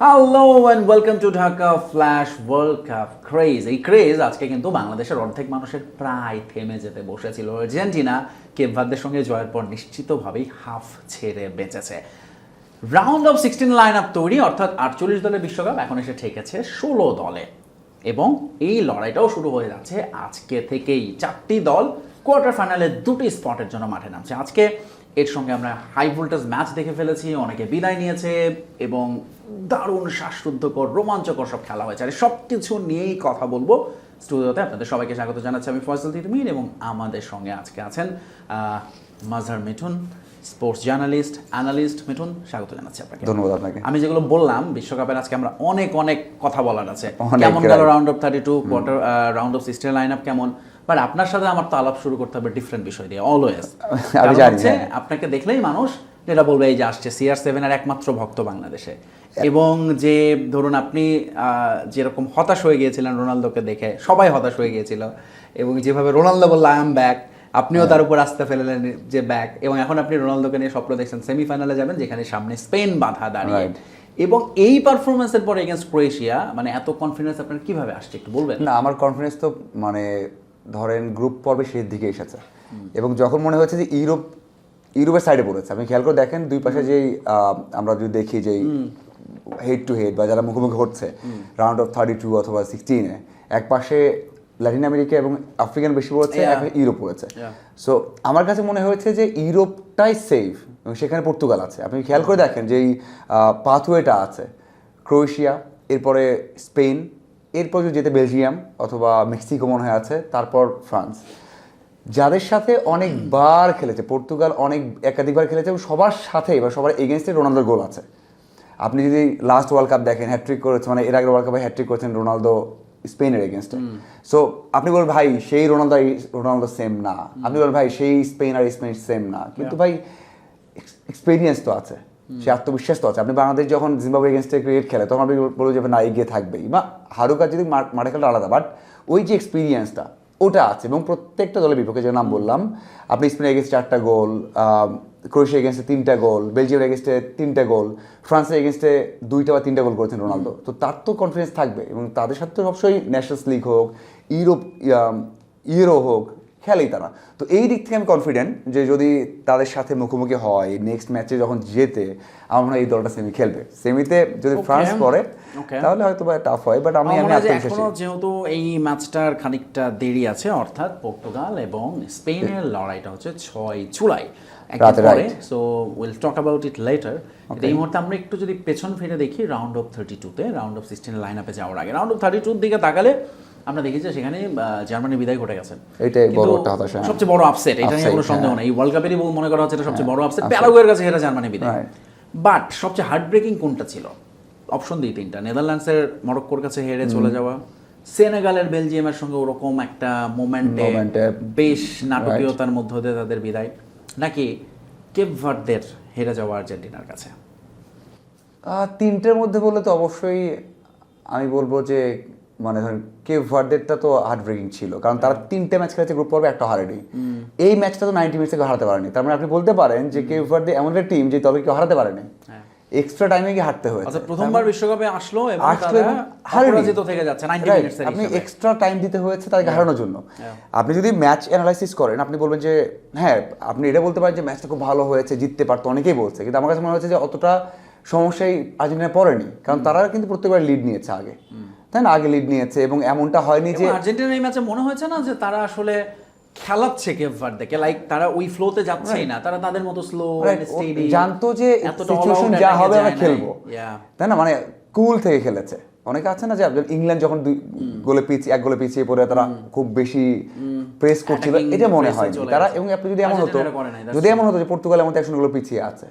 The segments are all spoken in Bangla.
Hello and welcome to Dhaka flash world cup craze. এই ক্রেজ আজকে কিন্তু বাংলাদেশের অর্ধেক মানুষের প্রায় থেমে যেতে বসেছিল। আর্জেন্টিনা কেপ ভার্দের সঙ্গে জয়ের পর নিশ্চিতভাবেই হাফ ছেড়ে বেঁচেছে। রাউন্ড অফ 16 লাইন আপ তৈরি, অর্থাৎ 48 দলের বিশ্বকাপ এখন এসে ঠেকেছে 16 দলে, এবং এই লড়াইটাও শুরু হয়ে যাচ্ছে আজকে থেকেই। 4টি দল কোয়ার্টার ফাইনালে 2টি স্পটের জন্য মাঠে নামছে আজকে। এর সঙ্গে আমরা হাই ভোল্টেজ ম্যাচ দেখে ফেলেছি, অনেকে বিদায় নিয়েছে এবং দারুণ শ্বাসরুদ্ধকর রোমাঞ্চকর সব খেলা হয়েছে। আর সব কিছু নিয়েই কথা বলবো স্টুডিওতে। আপনাদের সবাইকে স্বাগত জানাচ্ছি, আমি ফয়সাল তিতুমির, এবং আমাদের সঙ্গে আজকে আছেন Mazhar Mithun, sports journalist, analyst. Mithun, স্বাগত জানাচ্ছি আপনাকে। ধন্যবাদ আপনাকে। আমি যেগুলো বললাম বিশ্বকাপের আজকে আমরা অনেক কথা বলার আছে। কেমন গেল round of 32, quarter round of 16 line up কেমন, বাট আপনার সাথে আমার তো আলাপ শুরু করতে হবে ডিফারেন্ট বিষয় দিয়ে অলওয়েজ। আমি জানি আপনাকে দেখলেই মানুষ যেটা বলবে এই যে আসছে CR7 এর একমাত্র ভক্ত বাংলাদেশে, এবং যে ধরুন আপনি যেরকম হতাশ হয়ে গিয়েছিলেন রোনালদোকে দেখে, সবাই হতাশ হয়ে গিয়েছিল, এবং যেভাবে রোনালদো বলল আই এম ব্যাক, আপনিও তার উপর আসতে ফেললেন যে ব্যাক, এবং এখন আপনি রোনালদোকে নিয়ে স্বপ্ন দেখছেন সেমিফাইনালে যাবেন, যেখানে সামনে স্পেন বাধা দাঁড়িয়ে। এবং এই পারফরমেন্সের পরে এগেইনস্ট ক্রোয়েশিয়া, মানে এত কনফিডেন্স আপনার কিভাবে আসছে একটু বলবেন? না, আমার কনফিডেন্স তো মানে ধরেন গ্রুপ পর্বে শেষ দিকে এসেছে, এবং যখন মনে হচ্ছে যে ইউরোপের সাইডে পড়েছে, আপনি খেয়াল করে দেখেন দুই পাশে যেই আমরা যদি দেখি যেই হেড টু হেড বা যারা মুখোমুখি হচ্ছে রাউন্ড অফ 32 অথবা 16-এ, এক পাশে ল্যাটিন আমেরিকা এবং আফ্রিকান বেশি পড়েছে, এক পাশে ইউরোপ পড়েছে। সো আমার কাছে মনে হয়েছে যে ইউরোপটাই সেফ, এবং সেখানে পর্তুগাল আছে। আপনি খেয়াল করে দেখেন যে এই পাথওয়েটা আছে ক্রোয়েশিয়া, এরপরে স্পেন, এরপর যদি যেতে বেলজিয়াম অথবা মেক্সিকো মনে হয় আছে, তারপর ফ্রান্স, যাদের সাথে অনেকবার খেলেছে পর্তুগাল, একাধিকবার খেলেছে, এবং সবার সাথে বা সবার এগেনস্টে রোনালদোর গোল আছে। আপনি যদি লাস্ট ওয়ার্ল্ড কাপ দেখেন, হ্যাট্রিক করেছে, মানে এর আগের ওয়ার্ল্ড কাপে হ্যাট্রিক করেছেন রোনালদো স্পেনের এগেনস্টে। সো আপনি বলবেন ভাই সেই রোনালদো সেম না, আপনি বলবেন ভাই সেই স্পেন আর স্পেন সেম না, কিন্তু ভাই এক্সপিরিয়েন্স তো আছে, সে আত্মবিশ্বাস তো আছে। আপনি বাংলাদেশ যখন জিম্বাবুয়ে এগেনস্টে ক্রিকেট খেলে, তখন আপনি বলবো যে না এগিয়ে থাকবেই, বা হারুকা যদি মাঠে খেলা আলাদা, বাট ওই যে এক্সপিরিয়েন্সটা ওটা আছে। এবং প্রত্যেকটা দলের বিপক্ষে যে নাম বললাম, আপনি স্পেনের এগেনস্টে 4টা গোল, ক্রোয়েশিয়া এগেনস্টে 3টা গোল, বেলজিয়ামের এগেনস্টে 3টা গোল, ফ্রান্সের এগেনস্টে 2টা বা 3টা গোল করেছেন রোনালদো। তো তার তো কনফিডেন্স থাকবে, এবং তাদের সাথে তো অবশ্যই ন্যাশনালস লিগ হোক, ইউরো হোক, খেলেই তারা। তো এই দিক থেকে আমি কনফিডেন্ট যে যদি তাদের সাথে মুখোমুখি হয় নেক্সট ম্যাচে যখন জেতে, আমার মনে হয় এই দলটা সেমি খেলবে। সেমিতে যদি ফ্রান্স পড়ে তাহলে হয়তো বা টাফ হয়, বাট আমি এখনো যেহেতু এই ম্যাচটার খানিকটা দেরি আছে, অর্থাৎ পর্তুগাল এবং স্পেনের লড়াইটা হচ্ছে 6 জুলাই একদিন। So will talk about it later. এই মুহূর্তে আমরা একটু যদি পেছন ফিরে দেখি রাউন্ড অফ 32-তে, রাউন্ড অফ 16 লাইন আপে যাওয়ার আগে রাউন্ড অফ 32-র দিকে তাকালে আমরা দেখি যে সেখানে জার্মানি বিদায় ঘটে গেছে। এটাই বড় একটা হতাশা, সবচেয়ে বড় আপসেট, এটা নিয়ে কোনো সন্দেহ নেই। এই ওয়ার্ল্ড কাপেরই মনে করা হচ্ছে এটা সবচেয়ে বড় আপসেট, প্যারাগুয়ের কাছে হেরে জার্মানি বিদায়। বাট সবচেয়ে হার্ট ব্রেকিং কোনটা ছিল? অপশন দিই 3টা। নেদারল্যান্ডসের মরক্কোর কাছে হেরে চলে যাওয়া, সেনেগালের বেলজিয়ামের সঙ্গে ওরকম একটা মোমেন্টে বেশ নাটকীয়তার মধ্য দিয়ে তাদের বিদায়, নাকি কেপ ভার্দের হেরে যাওয়া আর্জেন্টিনার কাছে? 3টের মধ্যে বললে তো অবশ্যই আমি বলবো যে মানে ধরেন কেপ ভার্দেরটা তো হার্ট ব্রেকিং ছিল, কারণ তারা 3টে ম্যাচ খেলেছে গ্রুপ পর্বে, একটা হারেনি। এই ম্যাচটা তো 90 মিনিটে হারাতে পারেনি। তার মানে আপনি বলতে পারেন যে কেপ ভার্দে এমন একটা টিম যে দলকে কেউ হারাতে পারেনি, এক্সট্রা টাইমে গিয়ে হারতে হয়েছে। আচ্ছা, প্রথমবার বিশ্বকাপে আসলো এবং তারা অপরাজিত থেকে যাচ্ছে 90 মিনিটসের। আপনি এক্সট্রা টাইম দিতে হয়েছে তাদেরকে হারানোর জন্য। আপনি যদি ম্যাচ অ্যানালাইসিস করেন, আপনি বলবেন যে হ্যাঁ, আপনি এটা বলতে পারেন যে ম্যাচটা খুব ভালো হয়েছে, জিততে পারতো, অনেকেই বলছে, কিন্তু আমার কাছে মনে হচ্ছে যে অতটা সমস্যাই আর্জেন্টিনা পড়েনি, কারণ তারা কিন্তু প্রত্যেকবার লিড নিয়েছে আগে, তাই না? আগে লিড নিয়েছে, এবং এমনটা হয়নি যে আর্জেন্টিনা এই ম্যাচে মনে হয়েছে না যে তারা আসলে খেলাচ্ছে কেপ ভার্দেকে, লাইক তারা ওই ফ্লোতে যাচ্ছেই না, তারা তাদের মতো স্লো স্টেডি, জানতো যে সিচুয়েশন যা হবে আমরা খেলবো, তাই না? মানে কুল থেকে খেলেছে। অনেকে আছে না যে ইংল্যান্ড যখন 1 গোলে পিছিয়ে পড়ে তারা খুব বেশি প্রেস করছিল, এটা মনে হয় তারা। এবং আপনি যদি এমন হতো যে পর্তুগালের মতো 100 গোল পিছিয়ে আছে,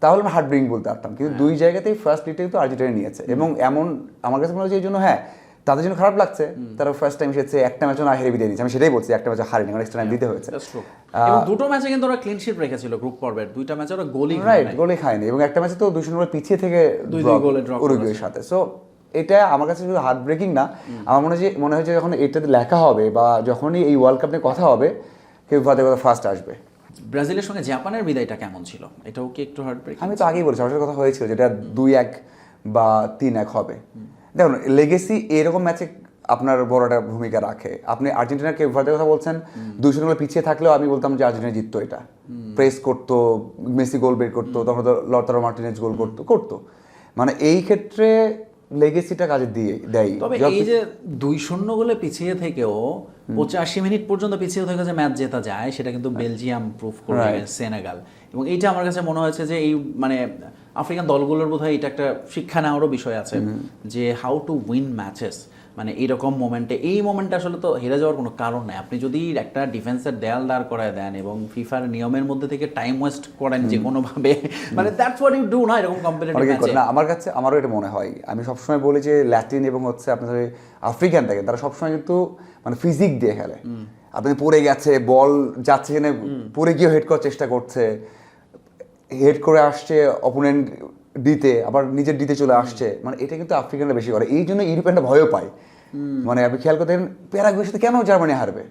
তাহলে আমি হার্ট ব্রেকিং বলতে পারতাম। কিন্তু দুই জায়গাতেই ফার্স্ট লিডটাই তো আর্জেন্টিনা নিয়েছে, এবং এমন আমার কাছে মনে হচ্ছে এই জন্য হ্যাঁ তাদের জন্য খারাপ লাগছে, তারা ফার্স্ট টাইম এসেছে, একটা ম্যাচও না হেরে বিদায় দিয়েছে। আমি সেটাই বলছি, একটা ম্যাচও হারেনি, এক্সট্রা টাইম দিতে হয়েছে। এবং দুটো ম্যাচে কিন্তু ওরা ক্লিন শিট রেখেছিল গ্রুপ পর্বের, 2টা ম্যাচে ওরা গোলই খায়নি, এবং একটা ম্যাচে তো 2-0 গোলে পিছিয়ে থেকে উরুগুয়ের সাথে। সো এটা আমার কাছে শুধু হার্ট ব্রেকিং না, আমার মনে হয় যে যখন এটাতে লেখা হবে বা যখনই এই ওয়ার্ল্ড কাপ নিয়ে কথা হবে, কেউ ভারতের কথা ফার্স্ট আসবে। ব্রাজিলের সঙ্গে জাপানের বিদায়টা কেমন ছিল? এটাও কি একটু হার্ট ব্রেকিং? আমি তো আগেই বলেছি, আমার সাথে কথা হয়েছিল, যেটা 2-1 বা 3-1 হবে। দেখুন লেগেসি এরকম ম্যাচে আপনার বড় একটা ভূমিকা রাখে। আপনি আর্জেন্টিনার কেপ ভার্দের কথা বলছেন, 2-0 পিছিয়ে থাকলেও আমি বলতাম যে আর্জেন্টিনা জিততো, এটা প্রেস করতো, মেসি গোল বের করতো, তখন তো লতারো মার্টিনেজ গোল করতো। মানে এই ক্ষেত্রে লেগেসিটা কাজে দেয়। তবে এই যে 2-0 গোলে পিছিয়ে থেকেও 85 মিনিট পর্যন্ত পিছিয়ে থেকে যে ম্যাচ জেতা যায়, সেটা কিন্তু বেলজিয়াম প্রুফ করে সেনেগাল। এবং এইটা আমার কাছে মনে হয়েছে যে এই মানে আফ্রিকান দলগুলোর বোধহয় এটা একটা শিক্ষা নেওয়ারও বিষয় আছে, যে হাউ টু উইন ম্যাচেস। মানে এইরকম মোমেন্টে, এই মোমেন্টে আসলে তো হেরে যাওয়ার কোনো কারণ নাই। আপনি যদি একটা ডিফেন্সের দেয়াল দাঁড় করায় দেন এবং ফিফার নিয়মের মধ্যে থেকে টাইম ওয়েস্ট করেন যে কোনোভাবে, মানে দ্যাটস হোয়াট ইউ ডু না এরকম কম্পিটিটিভ ম্যাচে। না, আমার কাছে আমারও এটা মনে হয়। আমি সবসময় বলি যে ল্যাটিন এবং হচ্ছে আপনাদের আফ্রিকান থেকে, তারা সবসময় কিন্তু মানে ফিজিক দিয়ে খেলে। আপনি পড়ে গেছে, বল যাচ্ছে এখানে, পড়ে গিয়ে হেড করার চেষ্টা করছে, হেড করে আসছে অপোনেন্ট ডিতে, আবার নিজের ডিতে চলে আসছে। মানে এটা কিন্তু আফ্রিকানরা বেশি করে, এই জন্য ইউরোপিয়ানরা ভয়ও পায়। মানে আপনি খেয়াল করতেন প্যারাগুয়ের সাথে কেন জার্মানি হারবে,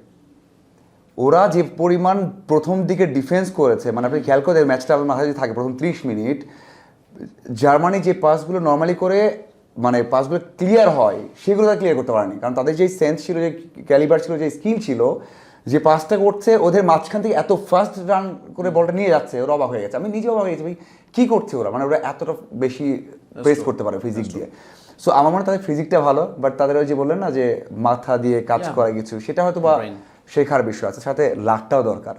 ওরা যে পরিমাণ প্রথম দিকে ডিফেন্স করেছে। মানে আপনি খেয়াল করতেন ম্যাচটা আপনার মাথায় যদি থাকে, প্রথম 30 মিনিট জার্মানি যে পাসগুলো নর্মালি করে, মানে পাসগুলো ক্লিয়ার হয়, সেগুলো তারা ক্লিয়ার করতে পারেনি। কারণ তাদের যে সেন্স ছিল, যে ক্যালিবার ছিল, যে স্কিল ছিল, যে পাসটা করছে ওদের মাঝখান থেকে এত ফাস্ট রান করে বলটা নিয়ে যাচ্ছে, ওরা অবাক হয়ে গেছে। আমি নিজে অবাক হয়ে গেছি, ভাই কী করছে ওরা, মানে ওরা এতটা বেশি প্রেস করতে পারে ফিজিক দিয়ে। সো আমার মনে হয় তাদের ফিজিকটা ভালো, বাট তাদের ওই যে বললেন না যে মাথা দিয়ে কাজ করা কিছু, সেটা হয়তো বা শেখার বিষয় আছে। সাথে লাকটাও দরকার।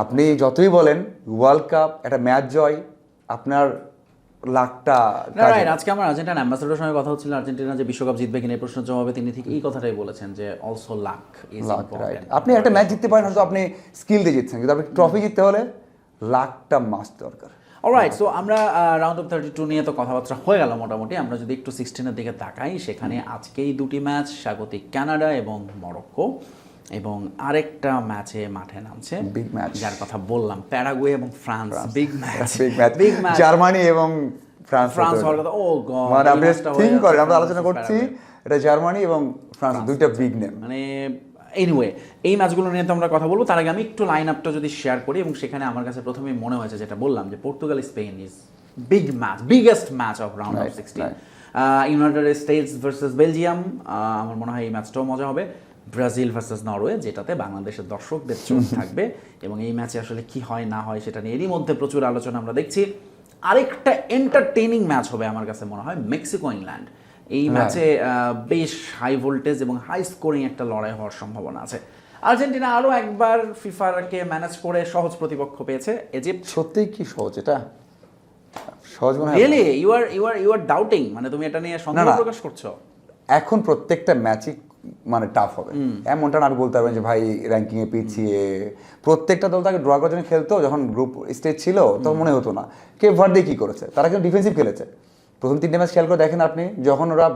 আপনি যতই বলেন ওয়ার্ল্ড কাপ একটা ম্যাচ জয়, আপনার লাকটা রাইট। আজকে আমার আর্জেন্টিনা অ্যাম্বাসেডরের সঙ্গে কথা হচ্ছিল, আর্জেন্টিনা যে বিশ্বকাপ জিতবে কিনা এই প্রশ্নের জবাবে তিনি ঠিক এই কথাটাই বলেছেন যে অলসো লাক ইজ ইম্পর্টেন্ট। আপনি একটা ম্যাচ জিততে পারেন, হয়তো আপনি স্কিল দিয়ে জিতছেন, কিন্তু আপনি ট্রফি জিততে হলে লাকটা মাস্ট দরকার। অলরাইট, সো আমরা রাউন্ড অফ 32 নিয়ে তো কথাবার্তা হয়ে গেল মোটামুটি। আমরা যদি একটু 16-এর দিকে তাকাই, সেখানে আজকেই দুটি ম্যাচ, স্বাগতিক কানাডা এবং মরক্কো, এবং আরেকটা ম্যাচে মাঠে নামছে বিগ ম্যাচ, যার কথা বললাম, প্যারাগুয়ে এবং France. Big match, big match, Germany এবং ফ্রান্স হওয়ার কথা। ও গড, মানে আপনি থিঙ্ক করেন, আমরা আলোচনা করছি এটা জার্মানি এবং ফ্রান্স, দুইটা বিগ নেম। মানে এনিওয়ে এই ম্যাচগুলো নিয়ে তো আমরা কথা বলবো। তার আগে আমি একটু লাইন আপটা যদি শেয়ার করি, এবং সেখানে আমার কাছে প্রথমেই মনে হয়েছে যেটা বললাম, যে Portugal Spain is big match, biggest match of round of 16। United states versus Belgium, আমার মনে হয় এই ম্যাচটাও মজা হবে। ব্রাজিল ভার্সেস নরওয়ে, যেটাতে বাংলাদেশের দর্শকদের চোখ থাকবে, এবং এই ম্যাচে আসলে কি হয় না হয় সেটা নিয়ে এরই মধ্যে প্রচুর আলোচনা আমরা দেখছি। আরেকটা এন্টারটেইনিং ম্যাচ হবে আমার কাছে মনে হয় মেক্সিকো ইংল্যান্ড। এই ম্যাচে বেশ হাই ভোল্টেজ এবং হাই স্কোরিং একটা লড়াই হওয়ার সম্ভাবনা আছে। আর্জেন্টিনা আরও একবার ফিফারকে ম্যানেজ করে সহজ প্রতিপক্ষ পেয়েছে ইজিপ্ট। সত্যিই কি সহজ? এটা সহজ মনে হয়? Really you are doubting? মানে তুমি এটা নিয়ে সন্দেহ প্রকাশ করছো? এখন প্রত্যেকটা ম্যাচই মানে টাফ হবে এমনটা না। আমি বলতে পারবেন যে ভাই র্যাঙ্কিংয়ে পিছিয়ে, প্রত্যেকটা দল তাকে ড্র করার জন্য খেলতো। যখন গ্রুপ স্টেজ ছিল তখন মনে হতো না। কেপ ভার্দে কি করেছে, তারা কিন্তু ডিফেন্সিভ খেলেছে। প্রথম 3টে ম্যাচ খেয়াল করে দেখেন আপনি, যখন ওরা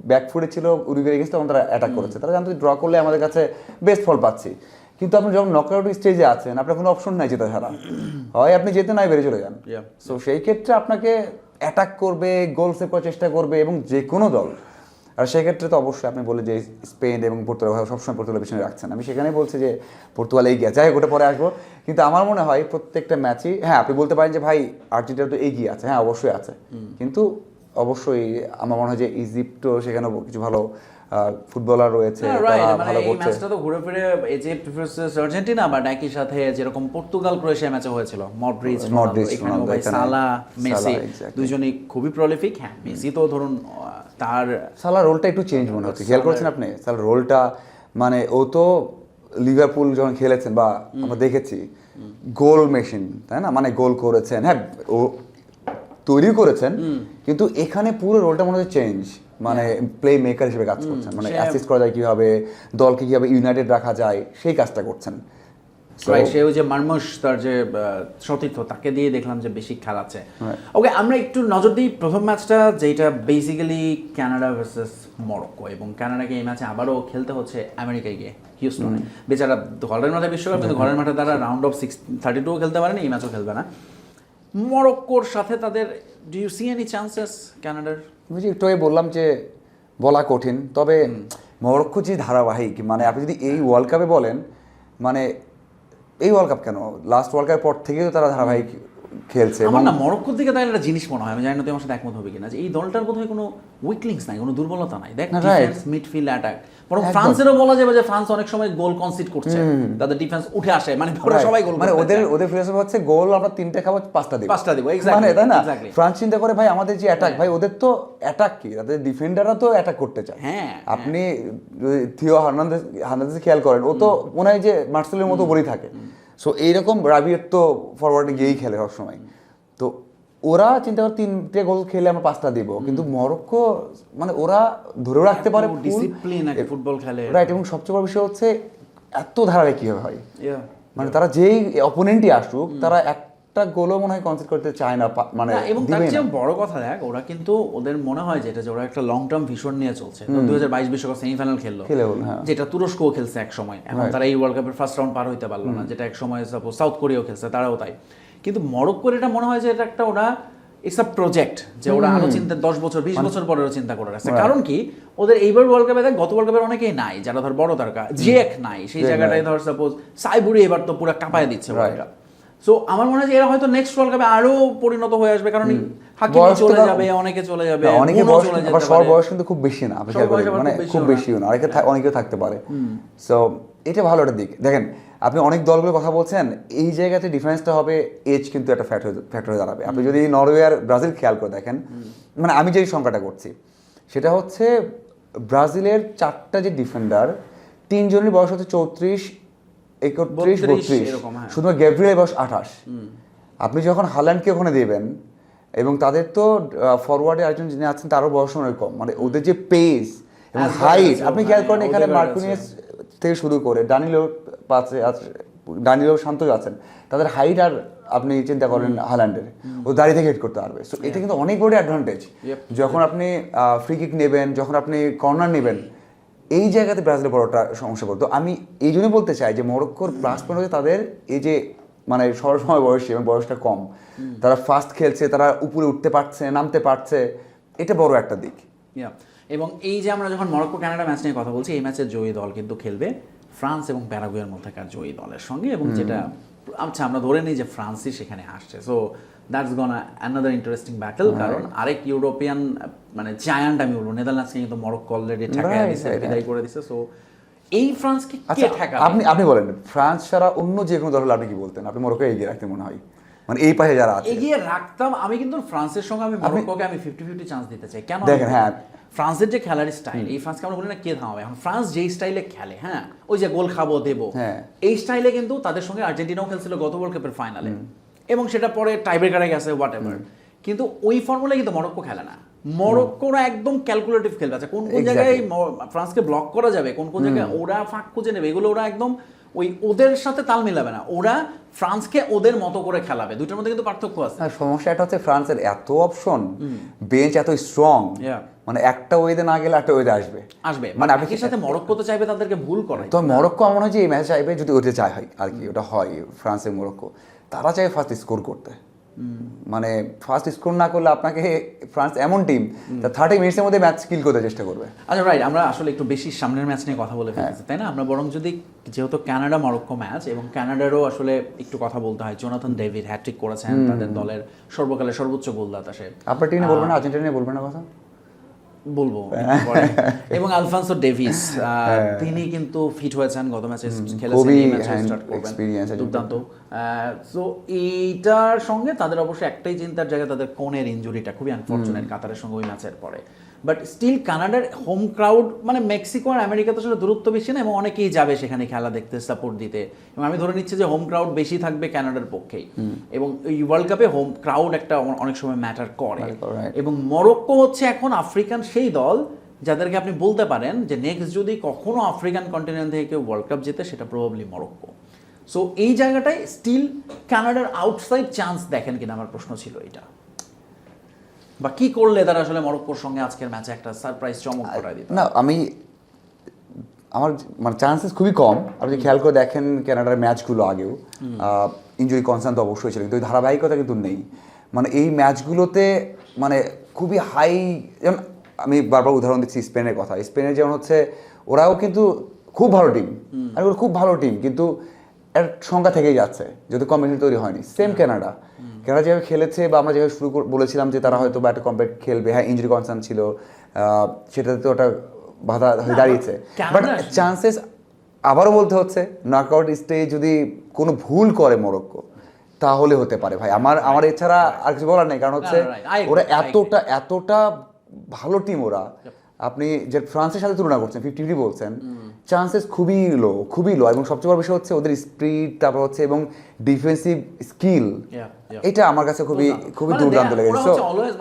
ব্যাকফুটে ছিল উরুগুয়ে গেছে, তখন তারা অ্যাটাক করেছে। তারা জানতো ড্র করলে আমাদের কাছে বেস্ট ফল পাচ্ছি। কিন্তু আপনি যখন নকআউট স্টেজে আছেন, আপনার কোনো অপশন নাই জেতা ছাড়া, হয় আপনি যেতে নাই বেড়ে চলে যান। সো সেই ক্ষেত্রে আপনাকে অ্যাটাক করবে, গোল সেভ করার চেষ্টা করবে, এবং যে কোনো দল। আর সেক্ষেত্রে তো অবশ্যই আপনি বলে যে স্পেন এবং পর্তুগাল সবসময় পর্তুগাল পিছনে রাখছেন। আমি সেখানেই বলছি যে পর্তুগাল এগিয়ে, যাই হোক ওটা পরে আসবো। কিন্তু আমার মনে হয় প্রত্যেকটা ম্যাচই, হ্যাঁ আপনি বলতে পারেন যে ভাই আর্জেন্টিনা তো এগিয়ে আছে, হ্যাঁ অবশ্যই আছে, কিন্তু অবশ্যই আমার মনে হয় যে ইজিপ্টও সেখানে কিছু ভালো ফুটবলার রয়েছে, ভালো করছে। এই ম্যাচটা তো ঘুরে ফিরে ইজিপ্ট ভার্সেস আর্জেন্টিনা, বাট একই সাথে যেরকম পর্তুগাল ক্রোয়েশিয়া ম্যাচে হয়েছিল, মডরিচ এখানে ভাই সালা মেসি দুইজনই খুবই প্রলিফিক। হ্যাঁ মেসি তো ধরুন তার সালার রোলটা একটু চেঞ্জ মনে হচ্ছে, খেয়াল করছেন আপনি সালার রোলটা? মানে ও তো লিভারপুল যখন খেলেছেন বা আমরা দেখেছি গোল মেশিন, তাই না? মানে গোল করেছেন, হ্যাঁ ও তৈরি করেছেন, কিন্তু এখানে পুরো রোলটা মনে হচ্ছে চেঞ্জ। মানে প্লে মেকার হিসেবে কাজ করছেন, মানে অ্যাসিস্ট করা যায় কীভাবে, দলকে কীভাবে ইউনাইটেড রাখা যায়, সেই কাজটা করছেন। সে ওই যে মারমুশ, তার যে সতীর্থ, তাকে দিয়ে দেখলাম যে বেশি খেলাচ্ছে। ওকে, আমরা একটু নজর দিই প্রথম ম্যাচটা, যেটা বেসিক্যালি কানাডা ভার্সেস মরক্কো, এবং কানাডাকে এই ম্যাচে আবারও খেলতে হচ্ছে আমেরিকায় গিয়ে, হিউস্টনে। বেচারা ঘরের মাঠে বিশ্বকাপ, কিন্তু ঘরের মাঠে তারা রাউন্ড অফ 32 খেলতে পারেনি, এই ম্যাচও খেলবে না। মরক্কোর সাথে তাদের, do you see any chances কানাডার? আমি যে একটু আগে বললাম যে বলা কঠিন, তবে মরক্কো যে ধারাবাহিক, মানে আপনি যদি এই ওয়ার্ল্ড কাপে বলেন, মানে এই ওয়ার্ল্ড কাপ কেন, লাস্ট ওয়ার্ল্ড কাপের পর থেকেই তো তারা ধারাবাহিক খেলছে। আমার না মরক্কোর দিকে তাই একটা জিনিস মনে হয়, আমি জানি না তুই আমার সাথে একমত হবে কিনা, যে এই দলটার বোধহয় কোনো উইকলিংস নাই, কোনো দুর্বলতা নাই। দেখ ডিফেন্স, মিডফিল্ড, অ্যাটাক, বরং ফ্রান্সেরও বলা যাবে যে ফ্রান্স অনেক সময় গোল কনসিড করছে, তাদের ডিফেন্স উঠে আসে, মানে ওরা সবাই গোল মানে ওদের ফিলোসফি হচ্ছে গোল আমরা 3টা খাবো 5টা দিব, 5টা দিব, এক্স্যাক্টলি, মানে তাই না? এক্স্যাক্টলি। ফ্রান্স চিন্তা করে ভাই আমাদের যে অ্যাটাক, ভাই ওদের তো অ্যাটাক কি, তাদের ডিফেন্ডাররা তো অ্যাটাক করতে চায়। হ্যাঁ, আপনি থিও হার্নান্দেজ খেয়াল করেন, ও তো মনে হয় যে মার্সেলের মতো বলেই থাকে। সো এইরকম রাবিয়ের তো ফরওয়ার্ডে গিয়েই খেলে সবসময়। তো ওরা চিন্তা করে 3টে গোল খেলে আমরা 5টা দিব, কিন্তু মরক্কো মানে ওরা ধরে রাখতে পারে, ডিসিপ্লিন একটা ফুটবল খেলে, রাইট। এবং সবচেয়ে বড় বিষয় হচ্ছে এত ধারাবাহিক কিভাবে হয়, Yeah. মানে তারা যেই অপোনেন্টই আসুক তারা একটা গোলও মনে হয় কনসিড করতে চায় না, মানে এবং তার দিবেই না। চেয়ে বড় কথা দেখ, ওরা কিন্তু ওদের মনে হয় যেটা, যে ওরা একটা লং টার্ম ভিশন নিয়ে চলছে। 2022 বিশ্বকাপ সেমিফাইনাল খেললো, হ্যাঁ। যেটা তুরস্কও খেলছে এক সময়, এখন তারা এই ওয়ার্ল্ড কাপের ফার্স্ট রাউন্ড পার হইতে পারলো না, যেটা এক সময় সাপোজ সাউথ কোরিয়াও খেলছে, তারাও তাই। কিন্তু মরক্কোর এটা মনে হয় যে এটা একটা ওরা ইটস আ প্রজেক্ট, যে ওরা আরো চিন্তা 10 বছর 20 বছর পরেও চিন্তা করে রাখছে। কারণ কি, ওদের এইবার ওয়ার্ল্ড কাপে দেখ, গত ওয়ার্ল্ড কাপের অনেকেই নাই, যারা ধর বড় তারকা, জেক নাই, সেই জায়গাটায় ধর সাপোজ সাইবুরি এবার তো পুরো কাঁপায় দিচ্ছে ওয়ার্ল্ড কাপ। সো আমার মনে হয় যে এরা হয়তো নেক্সট ওয়ার্ল্ড কাপে আরো পরিণত হয়ে আসবে, কারণ হাকিমি চলে যাবে, অনেকে চলে যাবে, অনেকে মুনও বয়স চলে যেতে আবার পারে। সবার বয়স কিন্তু খুব বেশি না, আপনি খেয়াল করেন, মানে খুব বেশিও বেশিও না, অনেকেও থাকতে পারে। সো এটা ভালো একটা দিক। দেখেন আপনি অনেক দলগুলোর কথা বলছেন, এই জায়গাতে ডিফারেন্সটা হবে, এজ কিন্তু একটা ফ্যাক্টর হয়ে দাঁড়াবে। আপনি যদি নরওয়ে আর ব্রাজিল খেয়াল করে দেখেন, মানে আমি যেই সংখ্যাটা করছি সেটা হচ্ছে ব্রাজিলের 4টা যে ডিফেন্ডার, 3 জনের বয়স হচ্ছে 34, 31, 32, শুধু গ্যাব্রিয়েলের বয়স 28। আপনি যখন হাল্যান্ডকে ওখানে দেবেন, এবং তাদের তো ফরওয়ার্ডে আরেকজন যিনি আছেন তারও বয়স অনেক কম, মানে ওদের যে পেস এবং হাইট, আপনি খেয়াল করেন এখানে মার্কুনিয়াস থেকে শুরু করে ডানিলো শান্তই আছেন, তাদের হাইট আর আপনি চিন্তা করেন হাল্যান্ডের, ও দাঁড়িয়ে থেকে হিট করতে পারবে। সো এটা কিন্তু অনেক বড় অ্যাডভান্টেজ। যখন আপনি ফ্রি কিক নেবেন, যখন আপনি কর্নার নেবেন, এই জায়গাতে ব্রাজিলের বড়টা সমস্যা পড়তো। আমি এই জন্যই বলতে চাই যে মরক্কোর প্লাস পয়েন্ট হচ্ছে তাদের এই যে মানে সবসময় বয়সী এবং বয়সটা কম, তারা ফাস্ট খেলছে, তারা উপরে উঠতে পারছে, নামতে পারছে, এটা বড় একটা দিক। এবং এই যে আমরা যখন মরক্কো কানাডা ম্যাচ নিয়ে কথা বলছি, এই ম্যাচের জয়ী দল কিন্তু খেলবে ফ্রান্স এবং প্যারাগুয়ের মধ্যেকার জয়ী দলের সঙ্গে, এবং যেটা আচ্ছা আমরা ধরে নিই যে ফ্রান্সই সেখানে আসছে, so that's gonna another interesting battle. কারণ আরেক ইউরোপিয়ান মানে জায়ান্ট আমি বলবো, নেদারল্যান্ডসকে কিন্তু মরক্কো অলরেডি ঠেকায় দিয়েছে, বিদায় করে দিয়েছে। সো এই ফ্রান্সকে কে ঠেকাবে? আপনি বলেন ফ্রান্স ছাড়া অন্য যে কোনো দল হলে আপনি কি বলতেন? আপনি মরক্কো এগিয়ে রাখতে মনে হয়, মানে এই পাশে যারা আছে এগিয়ে রাখতাম আমি, কিন্তু ফ্রান্সের সঙ্গে আমি মরক্কোকে আমি 50-50 চান্স দিতে চাই। কেন দেখেন, হ্যাঁ ফ্রান্সের যে খেলার স্টাইল, এই ফ্রান্সকে আমরা বলি না কে থামাবে, এখন ফ্রান্স যেই স্টাইলে খেলে, হ্যাঁ ওই যে গোল খাবো দেবো, এই স্টাইলে কিন্তু তাদের সঙ্গে আর্জেন্টিনাও খেলছিল গত ওয়ার্ল্ড কাপের ফাইনালে, এবং সেটা পরে টাইব্রেকারে গেছে হোয়াট এভার, কিন্তু ওই ফর্মুলায় কিন্তু মরক্কো খেলে না। মরক্কোরা একদম ক্যালকুলেটিভ খেলবে, আছে কোন কোন জায়গায় ফ্রান্সকে ব্লক করা যাবে, কোন কোন জায়গায় ওরা ফাঁক খুঁজে নেবে, এগুলো ওরা একদম ওই ওদের সাথে তাল মিলাবে না, ওরা ফ্রান্সকে ওদের মতো করে খেলাবে। দুইটার মধ্যে কিন্তু পার্থক্য আছে। সমস্যা এটা হচ্ছে ফ্রান্সের এত অপশন, বেঞ্চ এত স্ট্রং, মানে একটা ওয়েতে না গেলে একটা ওয়েতে আসবে। মানে আপনি সাথে মরক্কো তো চাইবে তাদেরকে ভুল করাই, তো মরক্কো আমার মনে হয় যে এই ম্যাচ চাইবে, যদি ওটা চাই হয় আর কি, ওটা হয় ফ্রান্সের মরক্কো, তারা চাইবে ফার্স্ট স্কোর করতে। মানে ফার্স্ট স্কোর না করলে আপনাকে ফ্রান্স এমন টিম 30 মিনিটের মধ্যে ম্যাচ কিল করতে চেষ্টা করবে। আচ্ছা রাইট, আমরা আসলে একটু বেশি সামনের ম্যাচ নিয়ে কথা বলে ফেলেছি, তাই না? আমরা বরং যদি, যেহেতু কানাডা মরক্কো ম্যাচ, এবং কানাডারও আসলে একটু কথা বলতে হয়, জোনাথন ডেভিড হ্যাটট্রিক করেছেন, তাদের দলের সর্বকালের সর্বোচ্চ গোলদাতা সে। আপনার টিমে বলবেন না, আর্জেন্টিনা নিয়ে বলবেন না কথা? বলবো। এবং আলফান্সো ডেভিস তিনি কিন্তু ফিট হয়েছেন, গত ম্যাচে খেলেছেন, এই ম্যাচে স্টার্ট করবেন, দুর্দান্ত। সো এইটার সঙ্গে তাদের অবশ্যই একটাই চিন্তার জায়গা, তাদের কোনের ইনজুরিটা খুবই আনফরচুনেট কাতারের সঙ্গে ওই ম্যাচের পরে। বাট স্টিল কানাডার হোম ক্রাউড, মানে মেক্সিকো আর আমেরিকা তো আসলে দূরত্ব বেশি না, এবং অনেকেই যাবে সেখানে খেলা দেখতে, সাপোর্ট দিতে, এবং আমি ধরে নিচ্ছি যে হোম ক্রাউড বেশি থাকবে কানাডার পক্ষেই, এবং এই ওয়ার্ল্ড কাপে হোম ক্রাউড একটা অনেক সময় ম্যাটার করে। এবং মরক্কো হচ্ছে এখন আফ্রিকান সেই দল যাদেরকে আপনি বলতে পারেন যে নেক্সট যদি কখনো আফ্রিকান কন্টিনেন্ট থেকে কেউ ওয়ার্ল্ড কাপ জেতে, সেটা প্রবাবলি মরক্কো। সো এই জায়গাটায় স্টিল কানাডার আউটসাইড চান্স দেখেন কিনা, আমার প্রশ্ন ছিল এটা, বা কি করলে তারা আসলে মরক্কোর সঙ্গে আজকের ম্যাচে একটা সারপ্রাইজ চমক করায় দিত? না, আমার মানে চান্সেস খুবই কম। আপনি খেয়াল করে দেখেন কানাডার ম্যাচগুলো আগেও ইনজুরি কনসার্ন তো অবশ্যই ছিল, কিন্তু ধারাবাহিকতা কিন্তু নেই। মানে এই ম্যাচগুলোতে মানে খুবই হাই, যেমন আমি বারবার উদাহরণ দিচ্ছি স্পেনের কথা। স্পেনের যেমন হচ্ছে ওরাও কিন্তু খুব ভালো টিম, আর ওরা খুব ভালো টিম, কিন্তু এর সংখ্যা থেকেই যাচ্ছে, যদি কম্বিনেশন তৈরি হয়নি। সেম কানাডা, কানাডা যেভাবে খেলেছে বা আমরা যেভাবে বলেছিলাম যে তারা হয়তো বা একটা কম্প্যাক্ট খেলবে, হ্যাঁ ইনজুরি কনসার্ন ছিল, সেটাতে তো ওটা বাধা হয়ে দাঁড়িয়েছে। বাট চান্সেস আবারও বলতে হচ্ছে নকআউট স্টেজ যদি কোনো ভুল করে মরক্কো তাহলে হতে পারে ভাই। আমার এছাড়া আর কিছু বলার নেই, কারণ হচ্ছে ওরা এতটা ভালো টিম ওরা। আপনি যে ফ্রান্সের সাথে তুলনা করছেন 50-50 বলছেন, চান্সেস খুবই লো এবং সবচেয়ে বড় বিষয় হচ্ছে ওদের স্পিড, তারপর হচ্ছে এবং ডিফেন্সিভ স্কিল, এটা আমার কাছে খুবই দুর্দান্ত লেগেছে।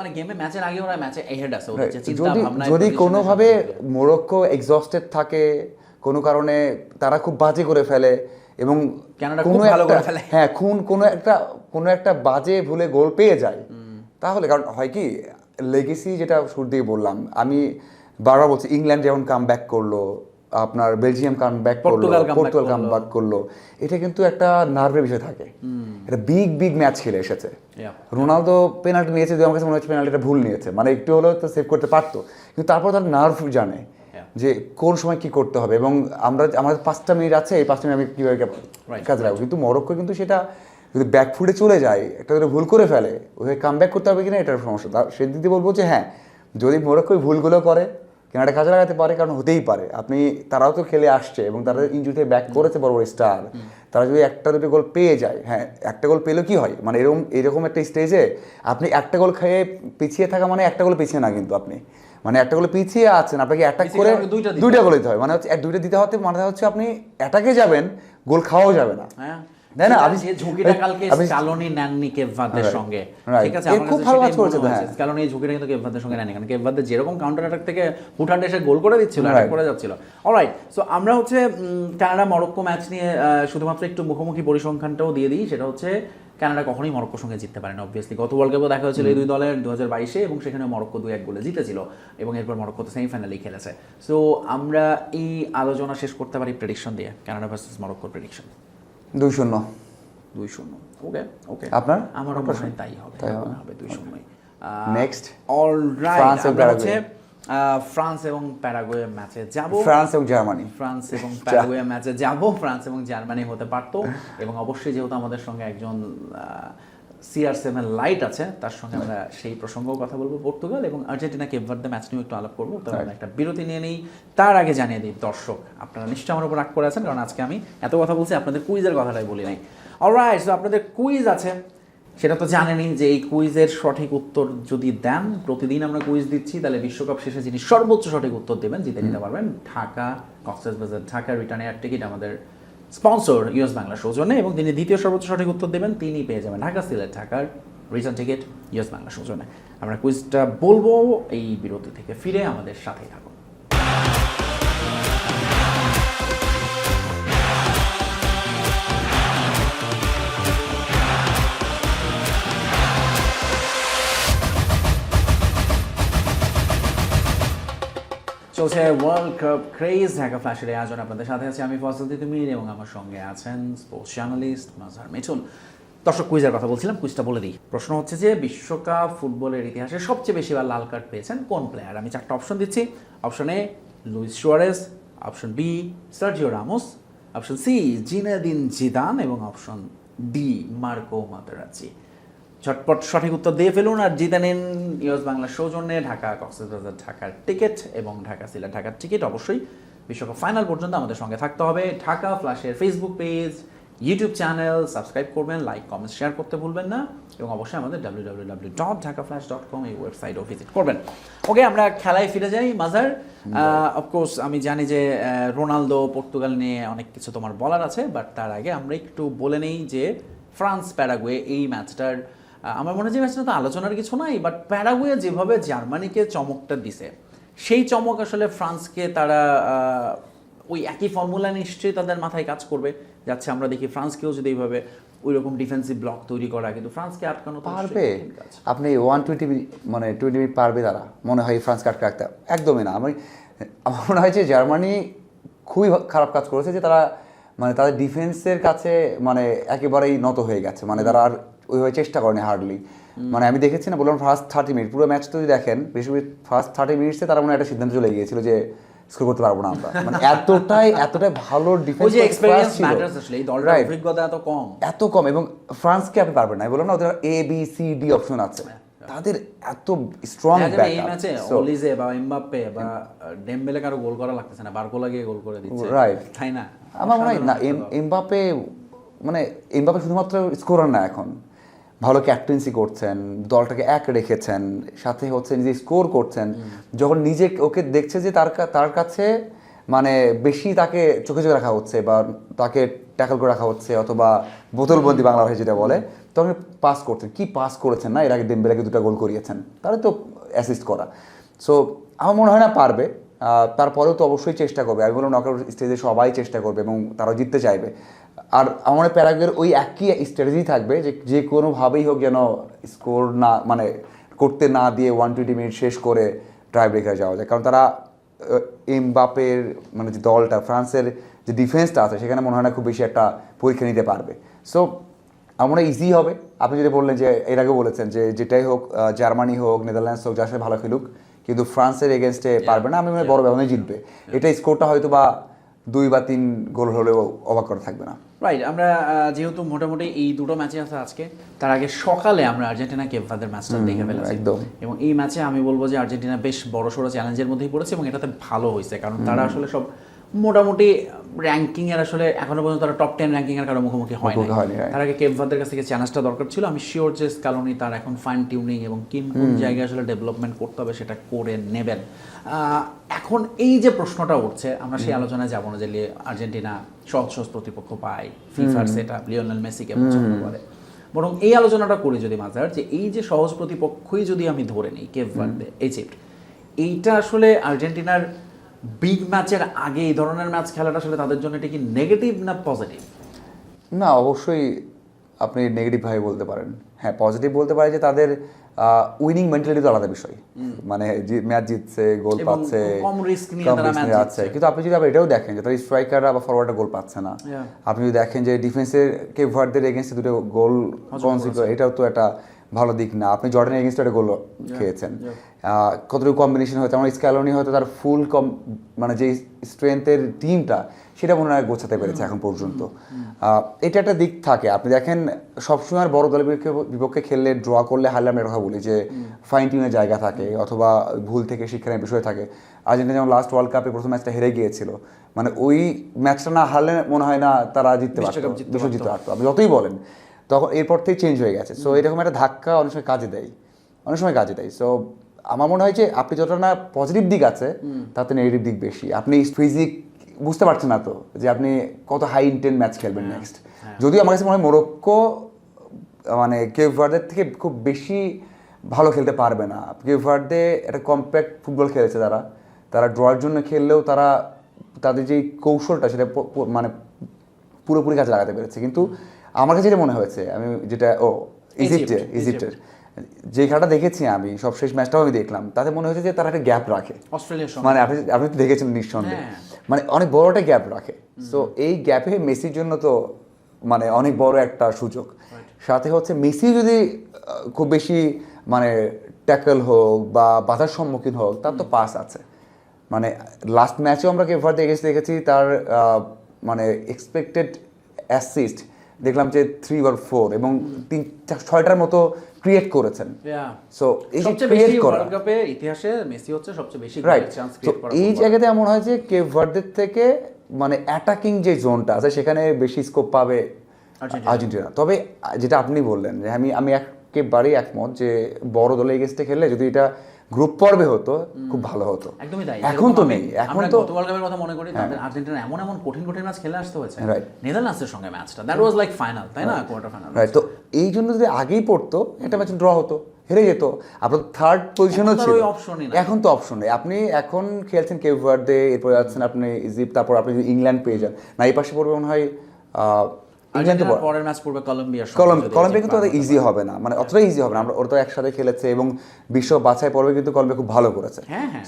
মানে গেমে ম্যাচের আগে ওরা ম্যাচে এহেড আছে, ওদের যে চিন্তা ভাবনা যদি কোনোভাবে মরক্কো এক্সস্টেড থাকে কোনো কারণে, তারা খুব বাজে করে ফেলে এবং কোনো একটা বাজে ভুলে গোল পেয়ে যায়, তাহলে কারণ হয় কি লেগেসি, যেটা শুরু দিয়ে বললাম আমি বারবার বলছি, ইংল্যান্ড যেমন কাম ব্যাক করলো, আপনার বেলজিয়াম কাম ব্যাক করলো, পর্তুগাল কাম ব্যাক করলো, এটা কিন্তু একটা নার্ভের বিষয় থাকে। এটা বিগ ম্যাচ খেলে এসেছে। রোনালদো পেনাল্টি নিয়েছে, আমার কাছে মনে হচ্ছে পেনাল্টিটা ভুল নিয়েছে, মানে একটু হলেও তো সেভ করতে পারতো, কিন্তু তারপর তার নার্ভ জানে যে কোন সময় কি করতে হবে, এবং আমাদের 5টা মিনিট আছে, এই 5টা মিনিট আমি কীভাবে কাজে রাখবো। কিন্তু মরক্কো কিন্তু সেটা যদি ব্যাকফুটে চলে যায়, একটা যদি ভুল করে ফেলে, ওইভাবে কাম ব্যাক করতে হবে কিনা এটার সমস্যা। সেদিক দিয়ে বলবো যে হ্যাঁ, যদি মরক্কো ভুলগুলো করে কেনাটা কাজে লাগাতে পারে, কারণ হতেই পারে, তারাও তো খেলে আসছে এবং তারা ইনজুরি থেকে ব্যাক করেছে বড় স্টার, তারা যদি একটা দুটো গোল পেয়ে যায়, হ্যাঁ একটা গোল পেলেও কি হয়, মানে এরকম একটা স্টেজে আপনি একটা গোল খেয়ে পিছিয়ে থাকা মানে একটা গোল পিছিয়ে না, কিন্তু আপনি মানে একটা গোলে পিছিয়ে আছেন, আপনাকে অ্যাটাক করে দুইটা গোল দিতে হয়, মানে হচ্ছে দুইটা দিতে হতে মানে হচ্ছে আপনি অ্যাটাকে যাবেন, গোল খাওয়াও যাবে না, তাই না? আমি যে ঝুঁকিটা কালকে স্কালোনি নেননি কেভভাদের সঙ্গে, ঠিক আছে, খুব ভালো কাজ করেছে। হ্যাঁ, স্কালোনি এই ঝুঁকিটা কিন্তু কেভভাদের সঙ্গে নেননি, কারণ কেভভাদ যেরকম কাউন্টার অ্যাটাক থেকে হুটহাট এসে গোল করে দিচ্ছিল, অ্যাটাক করে যাচ্ছিল। অলরাইট, সো আমরা হচ্ছে কানাডা মরক্কো ম্যাচ নিয়ে শুধুমাত্র একটু মুখোমুখি পরিসংখ্যানটাও দিয়ে দিই। সেটা হচ্ছে কানাডা কখনোই মরক্কোর সঙ্গে জিততে পারে না। অবভিয়াসলি গত ওয়ার্ল্ড কাপে দেখা হয়েছিল এই দুই দলের 2022-এ, এবং সেখানে মরক্কো 2-1 গোলে জিতেছিল, এবং এরপর মরক্কো তো সেমিফাইনালেই খেলেছে। সো আমরা এই আলোচনা শেষ করতে পারি প্রেডিকশন দিয়ে, কানাডা ভার্সেস মরক্কোর প্রেডিকশন 2-0। ওকে, আপনার? আমারও মনে হয় তাই হবে 2-0। নেক্সট অলরাইট, আমরা হচ্ছে ফ্রান্স এবং প্যারাগুয়ে ম্যাচে যাব, ফ্রান্স এবং প্যারাগুয়ে ম্যাচে যাব। ফ্রান্স এবং জার্মানি হতে পারতো, এবং অবশ্যই যেহেতু আমাদের সঙ্গে একজন CR7 লাইট আছে, তার সঙ্গে আমরা সেই প্রসঙ্গেও কথা বলবো। পর্তুগাল এবং আর্জেন্টিনা কেভভার্দে ম্যাচ নিয়ে একটু আলাপ করবো, তবে আমরা একটা বিরতি নিয়ে নিই। তার আগে জানিয়ে দিই দর্শক, আপনারা নিশ্চয়ই আমার উপর রাগ করে আছেন, কারণ আজকে আমি এত কথা বলছি, আপনাদের কুইজের কথাটাই বলি নাই। অলরাইট, সো আপনাদের কুইজ আছে, সেটা তো জানেনই যে এই কুইজের সঠিক উত্তর যদি দেন, প্রতিদিন আমরা কুইজ দিচ্ছি, তাহলে বিশ্বকাপ শেষে যিনি সর্বোচ্চ সঠিক উত্তর দেবেন জিতে নিতে পারবেন Dhaka Cox's Bazar Dhaka return air ticket, আমাদের স্পন্সর ইউএস বাংলা সৌজন্যে, এবং যিনি দ্বিতীয় সর্বোচ্চ সঠিক উত্তর দেবেন তিনি পেয়ে যাবেন ঢাকা সিলেট ঢাকার রিটার্ন টিকিট ইউএস বাংলা সৌজন্যে। আমরা কুইজটা বলবো এই বিরতি থেকে ফিরে, আমাদের সাথেই থাকুন। চলছে ওয়ার্ল্ড কাপ ক্রেজ, ঢাকা ফ্ল্যাশের আয়োজন। আপনাদের সাথে আছে আমি ফজল তিতুমির, এবং আমার সঙ্গে আছেন স্পোর্টস জার্নালিস্ট মাজহার মিঠুন। দর্শক, কুইজের কথা বলছিলাম, কুইজটা বলে দিই। প্রশ্ন হচ্ছে যে বিশ্বকাপ ফুটবলের ইতিহাসে সবচেয়ে বেশিবার লাল কার্ড পেয়েছেন কোন প্লেয়ার? আমি 4টা অপশন দিচ্ছি। Option A Luis Suarez, option B Sergio Ramos, option C Zinedine Zidane, এবং অপশন ডি মার্কো মাতেরাজ্জি। ঝটপট সঠিক উত্তর দিয়ে ফেলুন আর জিতে নিন ইউএস বাংলার সৌজন্যে ঢাকা কক্সবাজার ঢাকার টিকিট এবং ঢাকা সিলেট ঢাকার টিকিট। অবশ্যই বিশ্বকাপ ফাইনাল পর্যন্ত আমাদের সঙ্গে থাকতে হবে। ঢাকা ফ্ল্যাশের Facebook page, YouTube channel subscribe করবেন, লাইক কমেন্ট শেয়ার করতে ভুলবেন না, এবং অবশ্যই আমাদের www.dhakaflash.com এই ওয়েবসাইটও ভিজিট করবেন। ওকে, আমরা খেলায় ফিরে যাই। মাজার, অফকোর্স আমি জানি যে রোনালদো পর্তুগাল নিয়ে অনেক কিছু তোমার বলার আছে, বাট তার আগে আমরা একটু বলে নেই যে ফ্রান্স প্যারাগুয়ে এই ম্যাচটার, আমার মনে হয় যে ম্যাচটা তো আলোচনার কিছু নাই, বাট প্যারাগুয়ে যেভাবে জার্মানিকে চমকটা দিছে, সেই চমক আসলে ফ্রান্সকে তারা ওই একই ফর্মুলা নিশ্চয়ই তাদের মাথায় কাজ করবে যাচ্ছে। আমরা দেখি ফ্রান্সকেও যদি এইভাবে ওই রকম ডিফেন্সিভ ব্লক তৈরি করা, কিন্তু ফ্রান্সকে আটকানো পারবে। আপনি 120 মিনিট পারবে তারা, মনে হয় ফ্রান্সকে আটকে রাখতে? একদমই না। আমার মনে হয় যে জার্মানি খুবই খারাপ কাজ করেছে, যে তারা মানে তাদের ডিফেন্সের কাছে মানে একেবারেই নত হয়ে গেছে, মানে তারা আর ওইভাবে চেষ্টা করেনি হার্ডলি। মানে আমি দেখেছি না, বললাম ফার্স্ট 30 মিনিট পুরো ম্যাচ যদি দেখেন, বেশি ফার্স্ট 30 মিনিটসে তারা মনে একটা সিদ্ধান্ত চলে গিয়েছিল যে স্কোর করতে পারবো না আমরা, মানে এতটাই ভালো ওই ডিফেন্স যে এক্সপেরিয়েন্স ম্যাটার্স আসলে, এই দলটার অভিজ্ঞতা এত কম, এবং ফ্রান্সকে আপনি পারবেন না, বললাম না ওদের A B C D option আছে, তাদের এত স্ট্রং এই ম্যাচে অলিজে বা এমবাপ্পে বা ডেম্বেলে কারো গোল করা লাগতেছে না, বারকোলা গিয়ে গোল করে দিচ্ছে, রাইট, তাই না? আমার মনে হয় না এমবাপ্পে, মানে এমবাপ্পে শুধুমাত্র স্কোরার না, এখন ভালো ক্যাপ্টেন্সি করছেন, দলটাকে এক রেখেছেন, সাথে হচ্ছে নিজে স্কোর করছেন, যখন নিজে ওকে দেখছে যে তার কাছে মানে বেশি তাকে চোখে চোখে রাখা হচ্ছে বা তাকে ট্যাকল করে রাখা হচ্ছে, অথবা বোতলবন্দি বাংলা ভাষায় যেটা বলে, তখন পাস করছেন, কি পাস করেছেন না, এর আগে ডেম্বেলেকে 2টা গোল করিয়েছেন, তাহলে তো অ্যাসিস্ট করা। সো আমার মনে হয় না পারবে, তারপরেও তো অবশ্যই চেষ্টা করবে, আমি বললাম নকআউট স্টেজে সবাই চেষ্টা করবে এবং তারাও জিততে চাইবে। আর আমার প্যারাগুয়ের ওই একই স্ট্র্যাটেজি থাকবে যে কোনোভাবেই হোক যেন স্কোর না, মানে করতে না দিয়ে 120 মিনিট শেষ করে টাই ব্রেকারে যাওয়া যায়, কারণ তারা এমবাপের মানে যে দলটা, ফ্রান্সের যে ডিফেন্সটা আছে, সেখানে মনে হয় না খুব বেশি একটা পরীক্ষা নিতে পারবে। সো আমার মনে হয় ইজি হবে। আপনি যদি বললেন যে এর আগে বলেছেন যে যেটাই হোক, জার্মানি হোক, নেদারল্যান্ডস হোক, যার সাথে ভালো খেলুক, কিন্তু ফ্রান্সের এগেনস্টে পারবে না, আমি মনে হয় বড় ব্যবধানে জিতবে। এটা স্কোরটা হয়তো বা 2 বা 3 গোল হলেও অবাক করা থাকবে না। রাইট, আমরা যেহেতু মোটামুটি এই দুটো ম্যাচে আছে আজকে, তার আগে সকালে আমরা আর্জেন্টিনা কেপ ভার্দের ম্যাচটা দেখে ফেলেছি একদম। এবং এই ম্যাচে আমি বলবো যে আর্জেন্টিনা বেশ বড়সড় চ্যালেঞ্জের মধ্যেই পড়েছে এবং এটাতে ভালো হয়েছে, কারণ তারা আসলে সব মোটামুটি র্যাঙ্কিং এর আসলে এখনো পর্যন্ত তারা টপ 10 র্যাঙ্কিং এর কারো মুখোমুখি হয়নি। তার আগে কেপ ভার্দের কাছ থেকে চ্যালেঞ্জটা দরকার ছিল। আমি শিওর যে স্ক্যালোনি তার এখন ফাইন টিউনিং এবং কোন জায়গায় আসলে ডেভেলপমেন্ট করতে হবে সেটা করে নেবেন। এখন এই যে প্রশ্নটা উঠছে, আমরা সেই আলোচনায় যাবো না যে আর্জেন্টিনা সহজ প্রতিপক্ষ পায়, ফিফার সেটা লিওনেল মেসিকে পছন্দ করে, বরং এই আলোচনাটা করি যদি মাজার, যে এই যে সহজ প্রতিপক্ষই যদি আমি ধরে নিই কেপ ভার্দে, ইজিপ্ট, এইটা আসলে আর্জেন্টিনার বিগ ম্যাচের আগে এই ধরনের ম্যাচ খেলাটা আসলে তাদের জন্য এটা কি নেগেটিভ না পজিটিভ? না, অবশ্যই আপনি নেগেটিভ ভাবে বলতে পারেন। হ্যাঁ, পজিটিভ বলতে পারে যে তাদের উইনিং মেন্টালিটি তো আলাদা বিষয়, মানে ম্যাচ জিতছে, গোল পাচ্ছে, কম রিস্ক নিয়ে তারা ম্যাচ জিতছে। কিন্তু আপনি যদি আবার এটাও দেখেন যে তার স্ট্রাইকাররা বা ফরওয়ার্ডার গোল পাচ্ছে না, আপনি যদি দেখেন যে ডিফেন্সের কেপ ভার্দের এগেইনস্টে 2টা গোল কনসিড করে, এটাও তো একটা ভালো দিক না। আপনি জর্ডানের এগেইনস্টে একটা গোল খেয়েছেন, কতটুকু কম্বিনেশন হয়েছে, আমার স্ক্যালোনি হয়তো তার ফুল মানে যে স্ট্রেংথের টিমটা সেটা মনে হয় গোছাতে পেরেছে এখন পর্যন্ত। এটা একটা দিক থাকে। আপনি দেখেন সবসময় বড় দলের বিপক্ষে খেললে, ড্র করলে, হারলে আমরা কথা বলি যে ফাইন টিউনের জায়গা থাকে অথবা ভুল থেকে শিক্ষার বিষয় থাকে। আর্জেন্টিনা যেমন লাস্ট ওয়ার্ল্ড কাপে প্রথম ম্যাচটা হেরে গিয়েছিল, মানে ওই ম্যাচটা না হারলে মনে হয় না তারা জিততে পারতো, বিশ্ব জিততে পারতো, আপনি যতই বলেন। তখন এরপর থেকে চেঞ্জ হয়ে গেছে। সো এরকম একটা ধাক্কা অনেক সময় কাজে দেয়। সো আমার মনে হয় যে আপনি যতটা না পজিটিভ দিক আছে, তাতে নেগেটিভ দিক বেশি। আপনি ফিজিক বুঝতে পারছেন না তো যে আপনি কত হাই ইন্টেন্ট ম্যাচ খেলবেন নেক্সট। যদিও আমার কাছে মনে হয় মোরক্কো মানে কেপ ভার্দের থেকে খুব বেশি ভালো খেলতে পারবে না। কেপ ভার্দে একটা কম্প্যাক্ট ফুটবল খেলেছে, তারা ড্রয়ের জন্য খেললেও তারা তাদের যে কৌশলটা সেটা মানে পুরোপুরি কাজে লাগাতে পেরেছে। কিন্তু আমার কাছে যেটা মনে হয়েছে, আমি যেটা ইজিপ্টের যে খেলাটা দেখেছি, আমি সবশেষ ম্যাচটাও আমি দেখলাম, তাতে মনে হয়েছে যে তারা একটা গ্যাপ রাখে অস্ট্রেলিয়ার সঙ্গে, মানে আপনি তো দেখেছেন নিঃসন্দেহে, মানে অনেক বড় একটা গ্যাপ রাখে। সো এই গ্যাপে মেসির জন্য তো মানে অনেক বড় একটা সুযোগ। সাথে হচ্ছে মেসি যদি খুব বেশি মানে ট্যাকল হোক বা বাধার সম্মুখীন হোক, তার তো পাস আছে। মানে লাস্ট ম্যাচেও আমরা কেপ ভার্দে দেখেছি, তার মানে এক্সপেক্টেড অ্যাসিস্ট দেখলাম যে 3 or 4 এবং 6টার মতো ক্রিয়েট করেছেন। সো এই যে ক্রিয়েট করা, ওয়ার্ল্ড কাপে ইতিহাসে মেসি হচ্ছে সবচেয়ে বেশি চান্স ক্রিয়েট করা। এই জায়গাতে এমন হয় যে কেপ ভার্দের থেকে মানে অ্যাটাকিং যে জোনটা আছে সেখানে বেশি স্কোপ পাবে আর্জেন্টিনা। তবে যেটা আপনি বললেন যে আমি একেবারেই একমত যে বড় দলে এগেইনস্টে খেললে যদি এটা গ্রুপ পর্বে হতো খুব ভালো হতো। একদমই তাই। এখন তো নেই, এখন তো গত ওয়ার্ল্ড কাপের কথা মনে করি, তাদের আর্জেন্টিনা এমন কঠিন ম্যাচ খেলে আসতে হয়েছে। নেদারল্যান্ডসের সঙ্গে ম্যাচটা দ্যাট ওয়াজ লাইক ফাইনাল, তাই না, কোয়ার্টার ফাইনাল। তো এই জন্য যদি আগেই পড়তো একটা ম্যাচ ড্র হতো, হেরে যেত, আপনার থার্ড পজিশনও ছিল, এখন তো অপশন নেই। আপনি এখন খেলছেন কেপ ভার্দে, এরপর যাচ্ছেন আপনি ইজিপ্ট, তারপর আপনি যদি ইংল্যান্ড পেয়ে যান, না এই পাশে পড়বে মনে হয় পরের ম্যাচ পড়বে কলম্বিয়া কিন্তু ইজি হবে না, মানে অতটা ইজি হবে না। ওরা তো একসাথে খেলেছে এবং বিশ্ব বাছাই পর্বে কিন্তু কলম্বিয়া খুব ভালো করেছে।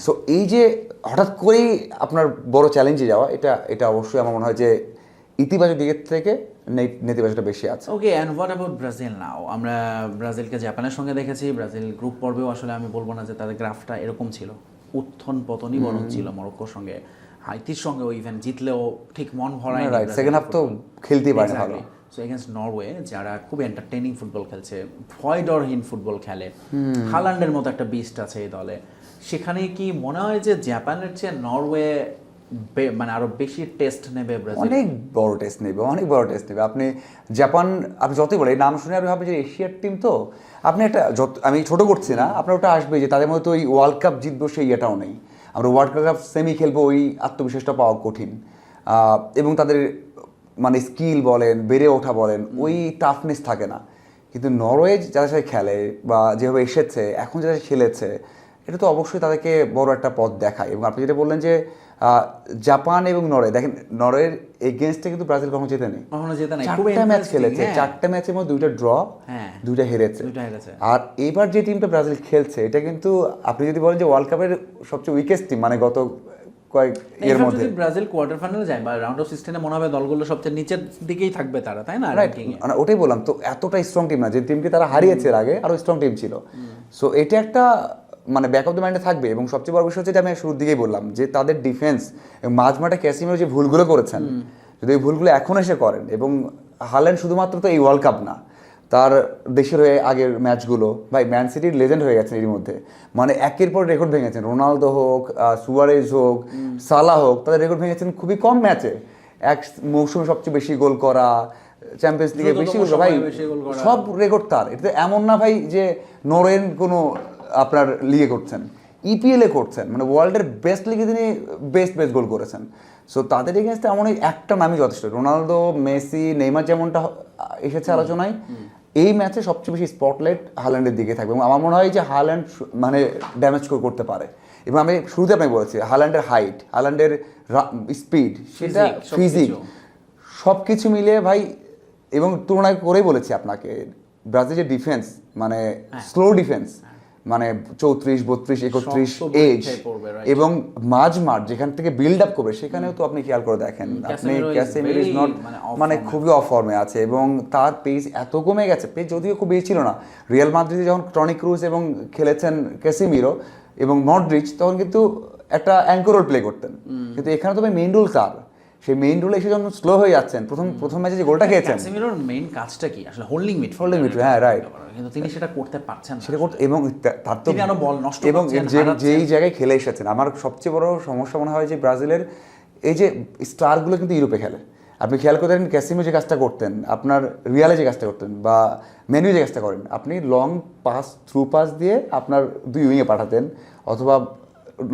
সো এই যে হঠাৎ করেই আপনার বড় চ্যালেঞ্জে যাওয়া, এটা অবশ্যই আমার মনে হয় যে ইতিবাচক দিকের থেকে নেতিবাচকটা বেশি আছে। ওকে, এন্ড হোয়াট অ্যাবাউট ব্রাজিল নাও? আমরা ব্রাজিলকে জাপানের সঙ্গে দেখেছি, ব্রাজিল গ্রুপ পর্বেও আসলে আমি বলবো না যে তাদের গ্রাফটা এরকম ছিল, উত্থান পতনই বরং ছিল মরক্কোর সঙ্গে, হাইতির সঙ্গে ওই ইভেন্ট জিতলেও ঠিক মন ভরায় রাইট, সেকেন্ড হাফ তো খেলতেই পারে না ভালো। সো এগেন্স্ট নরওয়ে যারা খুব এন্টারটেইনিং ফুটবল খেলছে, ভয়ডরহীন ফুটবল খেলে, হালান্ডের মতো একটা বিস্ট আছে এই দলে, সেখানে কি মনে হয় যে জাপানের চেয়ে নরওয়ে মানে আরো বেশি টেস্ট নেবে ব্রাজিল? অনেক বড় টেস্ট নেবে, অনেক বড় টেস্ট নেবে। আপনি জাপান, আপনি যতই বলে এই নাম শুনে আপনি ভাববেন যে এশিয়ার টিম তো, আপনি একটা আমি ছোট করছি না, আপনার ওটা আসবে যে তাদের মধ্যে তো ওই ওয়ার্ল্ড কাপ জিতবো সেই ইয়েটাও নেই। আমরা ওয়ার্ল্ড কাপ সেমি খেলবো, ওই আত্মবিশ্বাসটা পাওয়া কঠিন। এবং তাদের মানে স্কিল বলেন, বেড়ে ওঠা বলেন, ওই টাফনেস থাকে না। কিন্তু নরওয়ে যাদের সাথে খেলে বা যেভাবে এসেছে এখন যারা খেলেছে, এটা তো অবশ্যই তাদেরকে বড় একটা পথ দেখায়। এবং আপনি যেটা বললেন যে জাপান এবং নরওয়ে, দেখেন নরওয়ের এগেনস্টে কিন্তু ব্রাজিল কখনো জেতেনি, কখনো জেতে নাই, 4টা ম্যাচ খেলেছে, 4টা ম্যাচের মধ্যে 2টা ড্র, 2টা হেরেছে। আর এবার যে টিমটা ব্রাজিল খেলছে এটা কিন্তু আপনি যদি বলেন যে ওয়ার্ল্ড কাপের সবচেয়ে উইকেস্ট টিম, মানে গত কয়েক এর মধ্যে ব্রাজিল কোয়ার্টার ফাইনালে যায় বা রাউন্ড অফ 16-এ মনে হবে দলগুলো সবচেয়ে নিচের দিকেই থাকবে তারা, তাই না? রাইট, মানে ওটাই বললাম তো, এতটা স্ট্রং টিম না, যে টিমকে তারা হারিয়েছে এর আগে আরো স্ট্রং টিম ছিল। সো এটা একটা মানে ব্যাক অফ দ্য মাইন্ডে থাকবে। এবং সবচেয়ে বড় বিষয় হচ্ছে যে আমি শুরুর দিকেই বললাম যে তাদের ডিফেন্স এবং মাঝমাঠে ক্যাসিমিরো যে ভুলগুলো করেছেন, যদি এই ভুলগুলো এখন এসে করেন, এবং হাল্যান্ড শুধুমাত্র তো এই ওয়ার্ল্ড কাপ না, তার দেশের হয়ে আগের ম্যাচগুলো, ভাই ম্যান সিটির লেজেন্ড হয়ে গেছেন এর মধ্যে, মানে একের পর রেকর্ড ভেঙেছেন। রোনালদো হোক, সুয়ারেজ হোক, সালা হোক, তাদের রেকর্ড ভেঙেছেন খুবই কম ম্যাচে। এক মৌসুমে সবচেয়ে বেশি গোল করা, চ্যাম্পিয়ন্স লিগে বেশি গোল, ভাই সব রেকর্ড তার। এটা এমন না ভাই যে নরওয়ের কোনো আপনার লিগে করছেন, ইপিএলে করছেন, মানে ওয়ার্ল্ডের বেস্ট লিগে তিনি বেস্ট গোল করেছেন। সো তাদের এগেনস্টে এমন একটা নামই যথেষ্ট। রোনালদো, মেসি, নেইমার যেমনটা এসেছে আলোচনায়, এই ম্যাচে সবচেয়ে বেশি স্পটলাইট হাল্যান্ডের দিকে থাকবে। এবং আমার মনে হয় যে হাল্যান্ড মানে ড্যামেজ করতে পারে। এবং আমি শুরুতে আপনাকে বলেছি হাল্যান্ডের হাইট, হাল্যান্ডের স্পিড, সেটা ফিজিক, সব কিছু মিলিয়ে ভাই, এবং তুলনায় করেই বলেছি আপনাকে ব্রাজিলের ডিফেন্স মানে স্লো ডিফেন্স, মানে 34, 32, 31 এজ, এবং মাঝমাঠ যেখান থেকে বিল্ড আপ করবে সেখানেও তো আপনি খেয়াল করে দেখেন, আপনি ক্যাসেমিরো ইজ নট মানে খুবই অফ ফর্মে আছে, এবং তার পেস এত কমে গেছে। পেস যদিও খুব বেশি ছিল না, রিয়াল মাদ্রিদে যখন টনি ক্রুজ এবং খেলেছেন ক্যাসেমিরো এবং মডরিচ, তখন কিন্তু একটা অ্যাঙ্কর রোল প্লে করতেন। কিন্তু এখানে তো ভাই মেইন রোল তার, সেই মেইন রোলে এসে যখন স্লো হয়ে যাচ্ছেন, প্রথম ম্যাচে যে গোলটা খেয়েছেন, ক্যাসেমিরোর মেইন কাজটা কি আসলে? হোল্ডিং মিড, হ্যাঁ রাইট, কিন্তু তিনি সেটা করতে পারছেন না সেটা করতে, এবং তার তো বল নষ্ট, এবং যেই জায়গায় খেলে এসেছেন, আমার সবচেয়ে বড় সমস্যা মনে হয় যে ব্রাজিলের এই যে স্টারগুলো কিন্তু ইউরোপে খেলে। আপনি খেয়াল করে দেখেন ক্যাসিমিরো যে কাজটা করতেন, আপনার রিয়ালে যে কাজটা করতেন, বা মেনু যে কাজটা করেন, আপনি লং পাস, থ্রু পাস দিয়ে আপনার দুই উইংয়ে পাঠাতেন, অথবা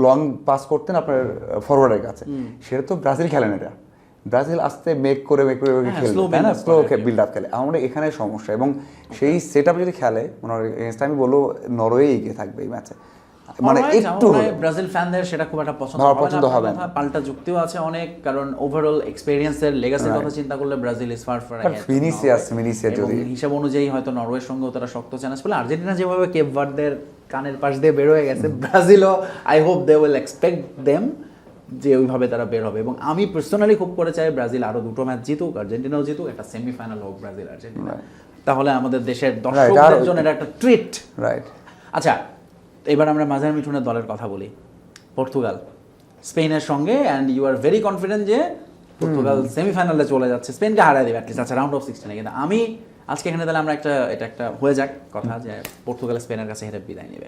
লং পাস করতেন আপনার ফরওয়ার্ডের কাছে। সেটা তো ব্রাজিল খেলেন, এটা ব্রাজিল আস্তে মেক করে খেলবে, তাই না? স্লো বিল্ড আপ খেলে। আমরা এখানে সমস্যা, এবং সেই সেট আপ যদি খেলে, আমি বলবো নরওয়ে এগিয়ে থাকবে এই ম্যাচে। মানে একটু ব্রাজিল ফ্যানদের সেটা খুব একটা পছন্দ হবে না। পাল্টা যুক্তিও আছে অনেক, কারণ ওভারঅল এক্সপেরিয়েন্সের লেগাসির কথা চিন্তা করলে Brazil is far for ahead. Vinicius যদি হিসাব অনুযায়ী হয়তো নরওয়ের সঙ্গেও তারা শক্ত চ্যালেঞ্জ পেলে। আর্জেন্টিনা যেভাবে কেপ ভার্দের কানের পাশ দিয়ে বের হয়ে গেছে, ব্রাজিলও I hope they will expect them যে ওইভাবে তারা বের হবে। এবং আমি পার্সোনালি খুব করে চাই ব্রাজিল আরো দুটো ম্যাচ জিতুক, আর্জেন্টিনাও জিতুক, একটা সেমিফাইনাল হোক ব্রাজিল আর্জেন্টিনা, তাহলে আমাদের দেশের দর্শকদের জন্য এটা একটা ট্রিট। রাইট। আচ্ছা, এবার আমরা মাঝার মিঠুনের দলের কথা বলি। পর্তুগাল স্পেনের সঙ্গে, and you are very confident যে পর্তুগাল সেমিফাইনালে চলে যাচ্ছে, স্পেনকে হারায় দেবে অ্যাটলিস্ট। আচ্ছা, রাউন্ড অফ 16-এ। কিন্তু আমি আজকে এখানে তাহলে আমরা এটা একটা হয়ে যাক কথা যে পর্তুগাল স্পেনের কাছে হেরে বিদায় নেবে।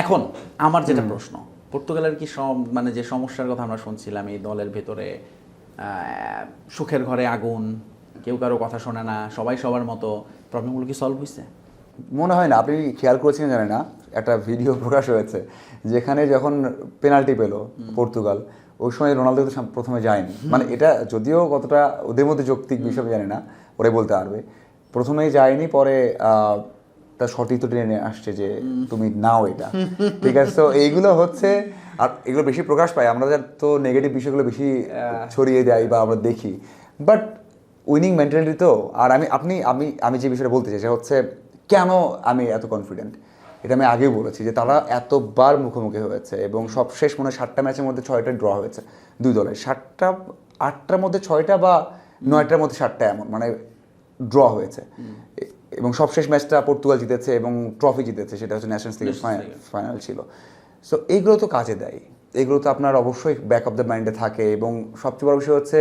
এখন আমার যেটা প্রশ্ন, পর্তুগালের কি মানে যে সমস্যার কথা আমরা শুনছিলাম এই দলের ভেতরে, সুখের ঘরে আগুন, কেউ কারো কথা শোনে না, সবাই সবার মতো, প্রবলেমগুলো কি সলভ হয়েছে? মনে হয় না। আপনি খেয়াল করেছেন জানি না, একটা ভিডিও প্রকাশ হয়েছে যেখানে যখন পেনাল্টি পেল পর্তুগাল, ওই সময় রোনালদো তো প্রথমে যায়নি। মানে এটা যদিও কতটা ওদের মধ্যে যৌক্তিক বিষয় জানি না, ওরাই বলতে পারবে। প্রথমেই যায়নি, পরে তার সতীর্থ টেনে আসছে যে তুমি নাও এটা, ঠিক আছে? তো এইগুলো হচ্ছে, আর এগুলো বেশি প্রকাশ পায়, আমরা তো নেগেটিভ বিষয়গুলো বেশি ছড়িয়ে দেয় বা আমরা দেখি, বাট উইনিং মেন্টালিটি তো। আর আমি যে বিষয়টা বলতে চাই সেটা হচ্ছে কেন আমি এত কনফিডেন্ট, এটা আমি আগেই বলেছি যে তারা এতবার মুখোমুখি হয়েছে, এবং সব শেষ মনে 7টা ম্যাচের মধ্যে 6টা ড্র হয়েছে দুই দলের, 8টার মধ্যে 6টা বা 9টার মধ্যে 7টা, এমন মানে ড্র হয়েছে। এবং সবশেষ ম্যাচটা পর্তুগাল জিতেছে এবং ট্রফি জিতেছে, সেটা হচ্ছে ন্যাশনস লিগের ফাইনাল ছিল। সো এইগুলো তো কাজে দেয়, এগুলো তো আপনার অবশ্যই ব্যাক অফ দ্য মাইন্ডে থাকে। এবং সবচেয়ে বড় বিষয় হচ্ছে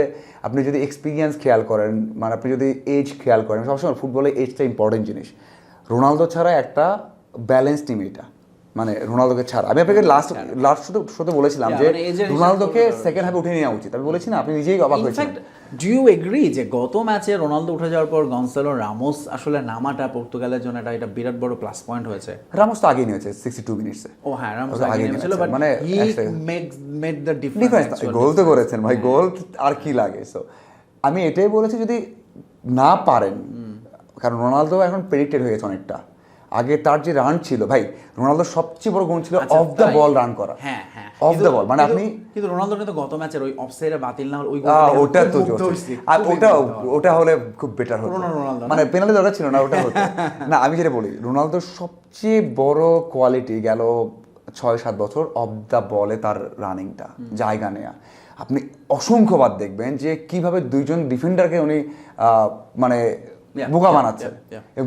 আপনি যদি এক্সপিরিয়েন্স খেয়াল করেন, মানে আপনি যদি এজ খেয়াল করেন, সবসময় ফুটবলে এজটা ইম্পর্টেন্ট জিনিস। রোনালদো ছাড়া একটা ব্যালেন্স টিম এটা, মানে রোনালদোকে ছাড়া। আমি আপনাকে লাস্ট শুধু বলেছিলাম যে মানে age এর রোনালদোকে হিসাব করে সেকেন্ড হাফে উঠে নেওয়া উচিত, আমি বলেছি না, আপনি নিজেই অবাক হয়েছেন। ইনফ্যাক্ট ডু ইউ এগ্রি যে গত ম্যাচে রোনালদো উঠে যাওয়ার পর গনসালো রামোস আসলে নামাটা পর্তুগালের জন্য এটা বিরাট বড় প্লাস পয়েন্ট হয়েছে। রামোস তো আগেই নিয়েছে 62 মিনিটসে। ও হ্যাঁ, রামোস আগে আগে নেমেছিল, ছিল, বাট মানে হি মেড দ্য ডিফারেন্স। গোল তো করেছেন ভাই, গোল আর কি লাগে। সো আমি এটাই বলেছি, যদি না পারেন, কারণ রোনালদো এখন প্রেডিক্টেড হয়ে গেছে অনেকটা। আগে তার যে রান ছিল ভাই, রোনালদোর সবচেয়ে বড় গুণ ছিল অফ দ্য বল রান করা। হ্যাঁ হ্যাঁ, অফ দ্য বল, মানে আপনি কিন্তু রোনালদো কিন্তু গত ম্যাচের ওই অফসাইডে বাতিল না হলে ওই ওটা তো আর ওটা হলে খুব বেটার হতো, মানে পেনাল্টি দরকার ছিল না, ওটা হতো না। আমি যেটা বলি, রোনালদোর সবচেয়ে বড় কোয়ালিটি গেল 6-7 বছর অফ দ্য বলে তার রানিংটা, জায়গা নেয়া। আপনি অসংখ্যবার দেখবেন যে কিভাবে দুইজন ডিফেন্ডারকে উনি মানে বোকা বানাচ্ছে,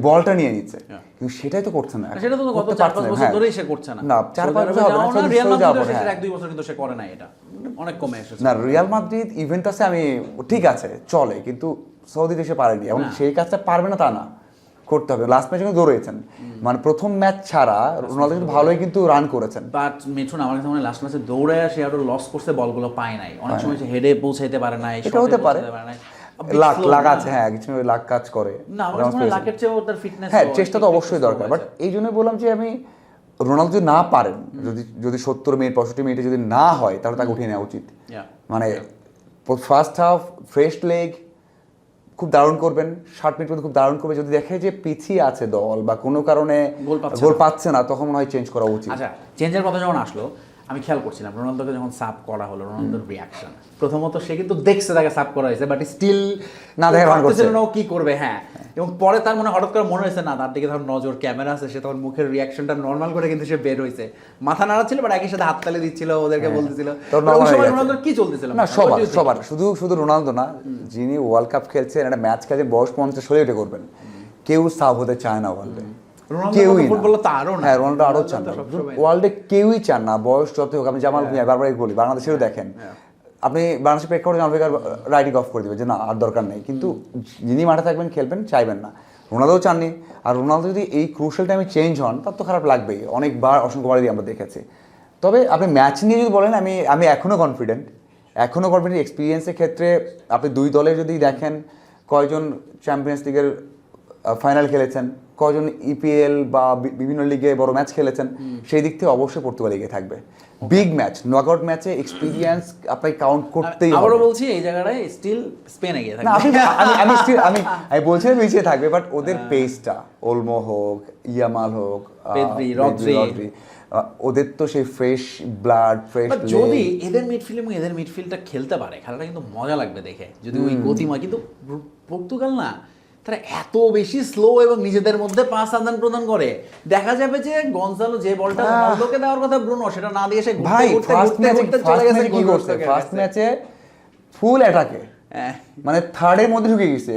বলটা নিয়ে নিচ্ছে, কিন্তু সেটাই তো করছে না। সেটা তো গত 4-5 বছর ধরেই সে করছে না। না 4-5 বছর হবে না, রিয়াল মাদ্রিদ শেষের 1-2 বছর কিন্তু সে করে না, এটা অনেক কমে এসেছে। না রিয়াল মাদ্রিদ ইভেন্ট আছে, আমি ঠিক আছে চলে, কিন্তু সৌদি দেশে পারেনি, এবং সেই কাজটা পারবে না তা না, করতে হবে। লাস্ট ম্যাচে কিন্তু দৌড়েছেন, মানে প্রথম ম্যাচ ছাড়া রোনালদো কিন্তু ভালোই কিন্তু রান করেছেন। বাট মিঠুন, আমার কাছে মনে হয় লাস্ট ম্যাচে দৌড়ে সে আরো লস করছে, বলগুলো পায় নাই, অনেক সময় সে হেডে পৌঁছাইতে পারে নাই, এটা হতে পারে, লাক আছে, হ্যাঁ কিছু লাক কাজ করে না, আমার কাছে মনে হয় লাকের চেয়েও তার ফিটনেস, হ্যাঁ চেষ্টা তো অবশ্যই দরকার। বাট এই জন্য বললাম যে আমি রোনালদো যদি না পারেন, যদি 70 মিনিট 65 মিনিটে যদি না হয়, তাহলে তাকে উঠিয়ে নেওয়া উচিত। মানে ফার্স্ট হাফ ফ্রেশ লেগ খুব দারুণ করবেন, 60 মিনিট পর্যন্ত খুব দারুণ করবে। যদি দেখে যে পিছিয়ে আছে দল বা কোনো কারণে গোল পাচ্ছে না, তখন মনে হয় চেঞ্জ করা উচিত। আচ্ছা, চেঞ্জের কথা যখন আসলো, আমি খেয়াল করছিলাম রোনালদোকে যখন সাব করা হলো, রোনালদোর রিয়াকশন, প্রথমত সে কিন্তু দেখছে তাকে সাব করা হয়েছে, বাট স্টিল না দেখে রান করছে না কি করবে। হ্যাঁ, এবং পরে তার মনে হঠাৎ করে মনে হয়েছে না, তার দিকে তখন নজর, ক্যামেরা আছে, সে তখন মুখের রিয়াকশনটা নর্মাল করে কিন্তু সে বের হয়েছে, মাথা নাড়াচ্ছিল, বাট একই সাথে হাততালি দিচ্ছিল, ওদেরকে বলতেছিল। রোনালদোর কি চলতেছিল না, সবার শুধু রোনালদো না, যিনি ওয়ার্ল্ড কাপ খেলছেন, একটা ম্যাচ খেলছেন, বয়স 50 হলে এটা করবেন, কেউ সাব হতে চায় না ওয়ার্ল্ডে, কেউই হ্যাঁ রোনালদো আরো চান না, ওয়ার্ল্ডে কেউই চান না, বয়স যতই হোক। আমি জামাল ভুঁইয়া বারবার বলি, বাংলাদেশেও দেখেন, আপনি বাংলাদেশের প্রেক্ষাপটে জামাল ভুঁইয়ার রাইটিং অফ করে দিবেন যে না আর দরকার নেই, কিন্তু যিনি মাঠে থাকবেন খেলবেন চাইবেন না, রোনালদোও চাননি। আর রোনালদো যদি এই ক্রুশাল টাইমে চেঞ্জ হন, তার তো খারাপ লাগবেই, অনেকবার অসংখ্যবারই আমরা দেখেছি। তবে আপনি ম্যাচ নিয়ে যদি বলেন, আমি এখনও কনফিডেন্ট এক্সপিরিয়েন্সের ক্ষেত্রে। আপনি দুই দলে যদি দেখেন, কয়জন চ্যাম্পিয়ন্স লিগের ফাইনাল খেলেছেন, কজন ইপিএল বা বিভিন্ন লিগে বড় ম্যাচ খেলেছেন, সেই দিক থেকে অবশ্যই পর্তুগাল এগিয়ে থাকবে। বিগ ম্যাচ, নকআউট ম্যাচে এক্সপিরিয়েন্স আপনাকে কাউন্ট করতেই হবে। আবারও বলছি, এই জায়গাটায় স্টিল স্পেন এগিয়ে থাকবে। আমি বলছি পিছিয়ে থাকবে, বাট ওদের পেসটা, ওলমো হোক, ইয়ামাল হোক, পেদ্রি, রদ্রি, ওদের তো সেই ফ্রেশ ব্লাড, ফ্রেশ। যদি এদের মিডফিল্ড এবং এদের মিডফিল্ডটা খেলতে পারে, খেলাটা কিন্তু মজা লাগবে দেখে, যদি ওই গতিময়। কিন্তু পর্তুগাল না, তারা এত বেশি স্লো এবং নিজেদের মধ্যে পাস আদান প্রদান করে, দেখা যাবে যে গনসালো যে বলটা রোনালদোকে দেওয়ার কথা ব্রুনো, সেটা না দিয়ে সে ঘুরতে চলে গেছে। কি করছে ফার্স্ট ম্যাচে? ফুল অ্যাটাকে, মানে থার্ডের মধ্যে ঢুকে গেছে,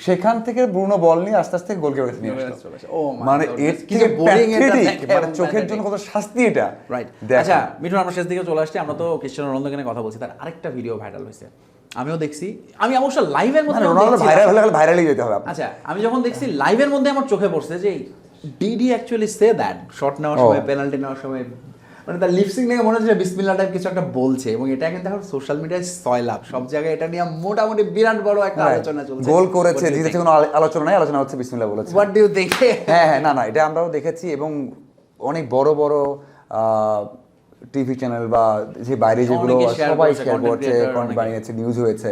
সেখান থেকে ব্রুনো বল নিয়ে আস্তে আস্তে গোল করে নিয়ে আসলো। মানে এর থেকে প্যাথেটিক, মানে চোখের জন্য কত শাস্তি এটা। রাইট। আচ্ছা মিঠুন, আমরা শেষ দিকে চলে আসছি। আমরা তো ক্রিস্টিয়ানো রোনালদোকে নিয়ে কথা বলছি, তার আরেকটা ভিডিও ভাইরাল হয়েছে, আমিও দেখছি। আমি অবশ্য লাইভের মধ্যে, রোনালদো ভাইরাল হলে ভাইরালই যেতে হবে। আচ্ছা, আমি যখন দেখছি লাইভের মধ্যে আমার চোখে পড়ছে যে did he actually say that shot নেওয়ার সময়, পেনাল্টি নেওয়ার সময়, মানে তার লিপসিং নিয়ে মনে হচ্ছে বিসমিল্লাহ টাইপ কিছু একটা বলছে, এবং এটা কিন্তু এখন সোশ্যাল মিডিয়ায় সয়লাভ, সব জায়গায় এটা নিয়ে মোটামুটি বিরাট বড় একটা আলোচনা চলছে। গোল করেছে, জিতেছে, কোনো আলোচনা নাই, আলোচনা হচ্ছে বিসমিল্লাহ বলেছে। What do you think? হ্যাঁ না এটা আমরাও দেখেছি, এবং অনেক বড় বড় টিভি চ্যানেল বা যে বাইরে যেগুলো সবাই শেয়ার করছে, কন্টেন্ট বানিয়েছে, নিউজ হয়েছে।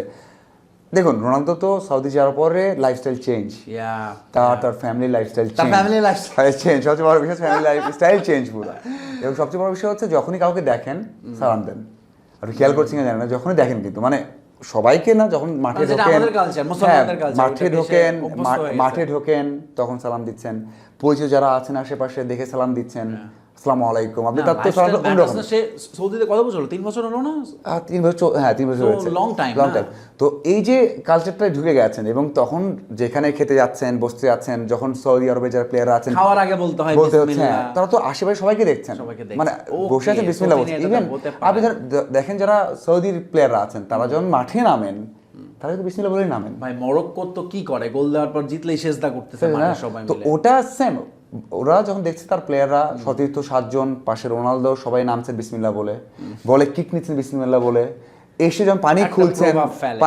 দেখুন, রোনালদো তো সৌদি যাওয়ার পরে লাইফস্টাইল চেঞ্জ, তার ফ্যামিলি লাইফস্টাইল চেঞ্জ, সবচেয়ে বড় বিষয় ফ্যামিলি লাইফস্টাইল চেঞ্জ পুরো। এবং সবচেয়ে বড় বিষয় হচ্ছে যখনই কাউকে দেখেন সালাম দেন। আর খেয়াল করছেন জানেন না, যখনই দেখেন, কিন্তু মানে সবাইকে না, যখন মাঠে ঢোকেন তখন সালাম দিচ্ছেন, পরিচিত যারা আছেন আশেপাশে দেখে সালাম দিচ্ছেন, আসসালামু আলাইকুম, আপনি না, তার তো lifestyle অন্যরকম। matters না। সে সৌদিতে কত বছর হলো? 3 বছর হলো না? 3 বছর, হ্যাঁ 3 বছর So, হয়েছে, long time, লং না? টাইম। তো এই যে কালচারটা ঢুকে গেছেন এবং তখন যেখানে খেতে যাচ্ছেন, বসতে যাচ্ছেন, যখন সৌদি আরবে যারা প্লেয়াররা আছেন খাওয়ার আগে বলতে হয় বলতে হচ্ছে, বিসমিল্লাহ। হ্যাঁ, তারা তো আশেপাশে সবাইকে দেখছেন, সবাইকে দেখছেন। মানে Okay, বসে আছেন বিসমিল্লাহ বলছেন। প্রতিদিন এটা ইভেন হতে পারে। আপনি দেখেন যারা সৌদির প্লেয়াররা আছেন তারা যখন মাঠে নামেন তারা কিন্তু বিসমিল্লাহ বলেই নামেন। ভাই মরক্কো তো কি করে, গোল দেওয়ার পর জিতলেই সেজদা করতেছে মাঠে সবাই তো মিলে। ওটা সেম, ওরা যখন দেখছে তার প্লেয়াররা সতীর্থ 7 জন, পাশে রোনালদো, সবাই নামছেন বিসমিল্লাহ বলে, বলে কিক নিচ্ছেন বিসমিল্লাহ বলে, এসে যখন পানি একটা খুলছেন, প্রভাব ফেলে।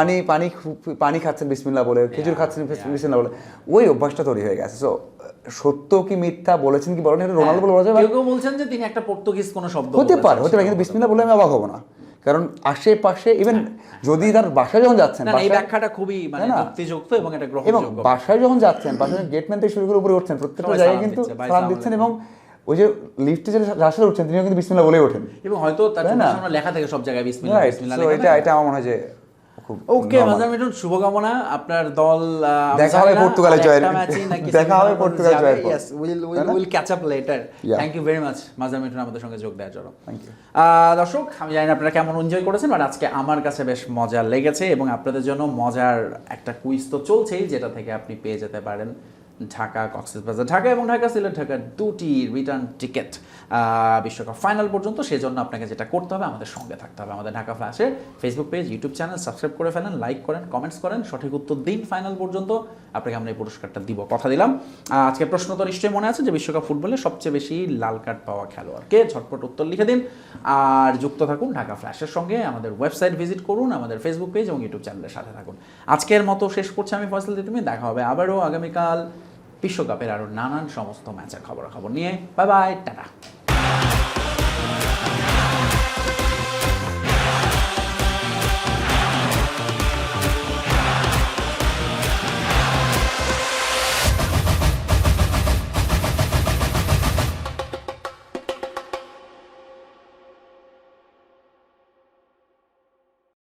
পানি খাচ্ছেন বিসমিল্লাহ বলে, খেজুর খাচ্ছেন বিসমিল্লাহ বলে, ওই অভ্যাসটা তৈরি হয়ে গেছে। সো সত্য কি মিথ্যা বলেছেন কি বলেন, এটা রোনালদো বলে বলা যাবে? কেউ কেউ বলছেন যে তিনি একটা পর্তুগিজ কোনো শব্দ হতে পারে, বলেছেন, কিন্তু বিসমিল্লাহ বলে আমি অবাক হবো না, কারণ আশেপাশে ইভেন যদি তার বাসায় যখন যাচ্ছেন, না, না, এই বাসায়- ব্যাখ্যাটা খুবই মানে তাই না? যুক্তিযুক্ত এবং এটা এবং গ্রহণযোগ্য। বাসায় যখন যাচ্ছেন, বাসায় গেটম্যান থেকে শুরু করে উপরে উঠছেন, প্রত্যেকটা সবাই জায়গায় সালাম কিন্তু দিচ্ছে, ভাই সালাম সালাম দিচ্ছেন, আলাইকুম। এবং ওই যে লিফটে যে যার সাথে উঠছেন তিনিও কিন্তু বিসমিল্লাহ বলেই ওঠেন। এবং হয়তো তার তাই না? সামনে লেখা থাকে সব জায়গায় বিসমিল্লাহ রাইট, বিসমিল্লাহ সো লেখা এটা থাকে। এটা আমার মনে হয় যে খুব ওকে normal। মাজার মিঠুন, শুভকামনা আপনার দল। আমি দেখা জানি হবে না, পর্তুগালের আর জয়ের- একটা ম্যাচই নাকি দেখা হবে semi-final পর্তুগাল যাবে। জয়ের পর। Yes, তাই না? we'll catch up later. Yeah. Thank you very much মাজার মিঠুন আমাদের সঙ্গে যোগ দেওয়ার জন্য। Thank you. দর্শক, আমি জানি না আপনারা কেমন এনজয় করেছেন, বাট আজকে আমার কাছে বেশ মজা লেগেছে এবং আপনাদের জন্য মজার একটা কুইজ তো চলছেই, যেটা থেকে আপনি পেয়ে যেতে পারেন ঢাকা কক্সবাজার ঢাকা এবং ঢাকা সিলেট ঢাকার 2টি রিটার্ন টিকিট বিশ্বকাপ ফাইনাল পর্যন্ত। সেজন্য আপনাকে যেটা করতে হবে, আমাদের সঙ্গে থাকতে হবে। আমাদের ঢাকা ফ্ল্যাশের Facebook page, YouTube channel subscribe করে ফেলেন, লাইক করেন, কমেন্টস করেন, সঠিক উত্তর দিন ফাইনাল পর্যন্ত, আপনাকে আমরা এই পুরস্কারটা দিব, কথা দিলাম। আজকে প্রশ্ন তো নিশ্চয়ই মনে আছে যে বিশ্বকাপ ফুটবলে সবচেয়ে বেশি লাল কার্ড পাওয়া খেলোয়াড়কে, ঝটপট উত্তর লিখে দিন আর যুক্ত থাকুন ঢাকা ফ্ল্যাশের সঙ্গে। আমাদের ওয়েবসাইট ভিজিট করুন, আমাদের ফেসবুক পেজ এবং ইউটিউব চ্যানেলের সাথে থাকুন। আজকের মতো শেষ করছি আমি ফয়সাল তিতুমি। দেখা হবে আবারও আগামীকাল বিশ্বকাপের আরও নানান সমস্ত ম্যাচের খবরাখবর নিয়ে। Bye bye, tata.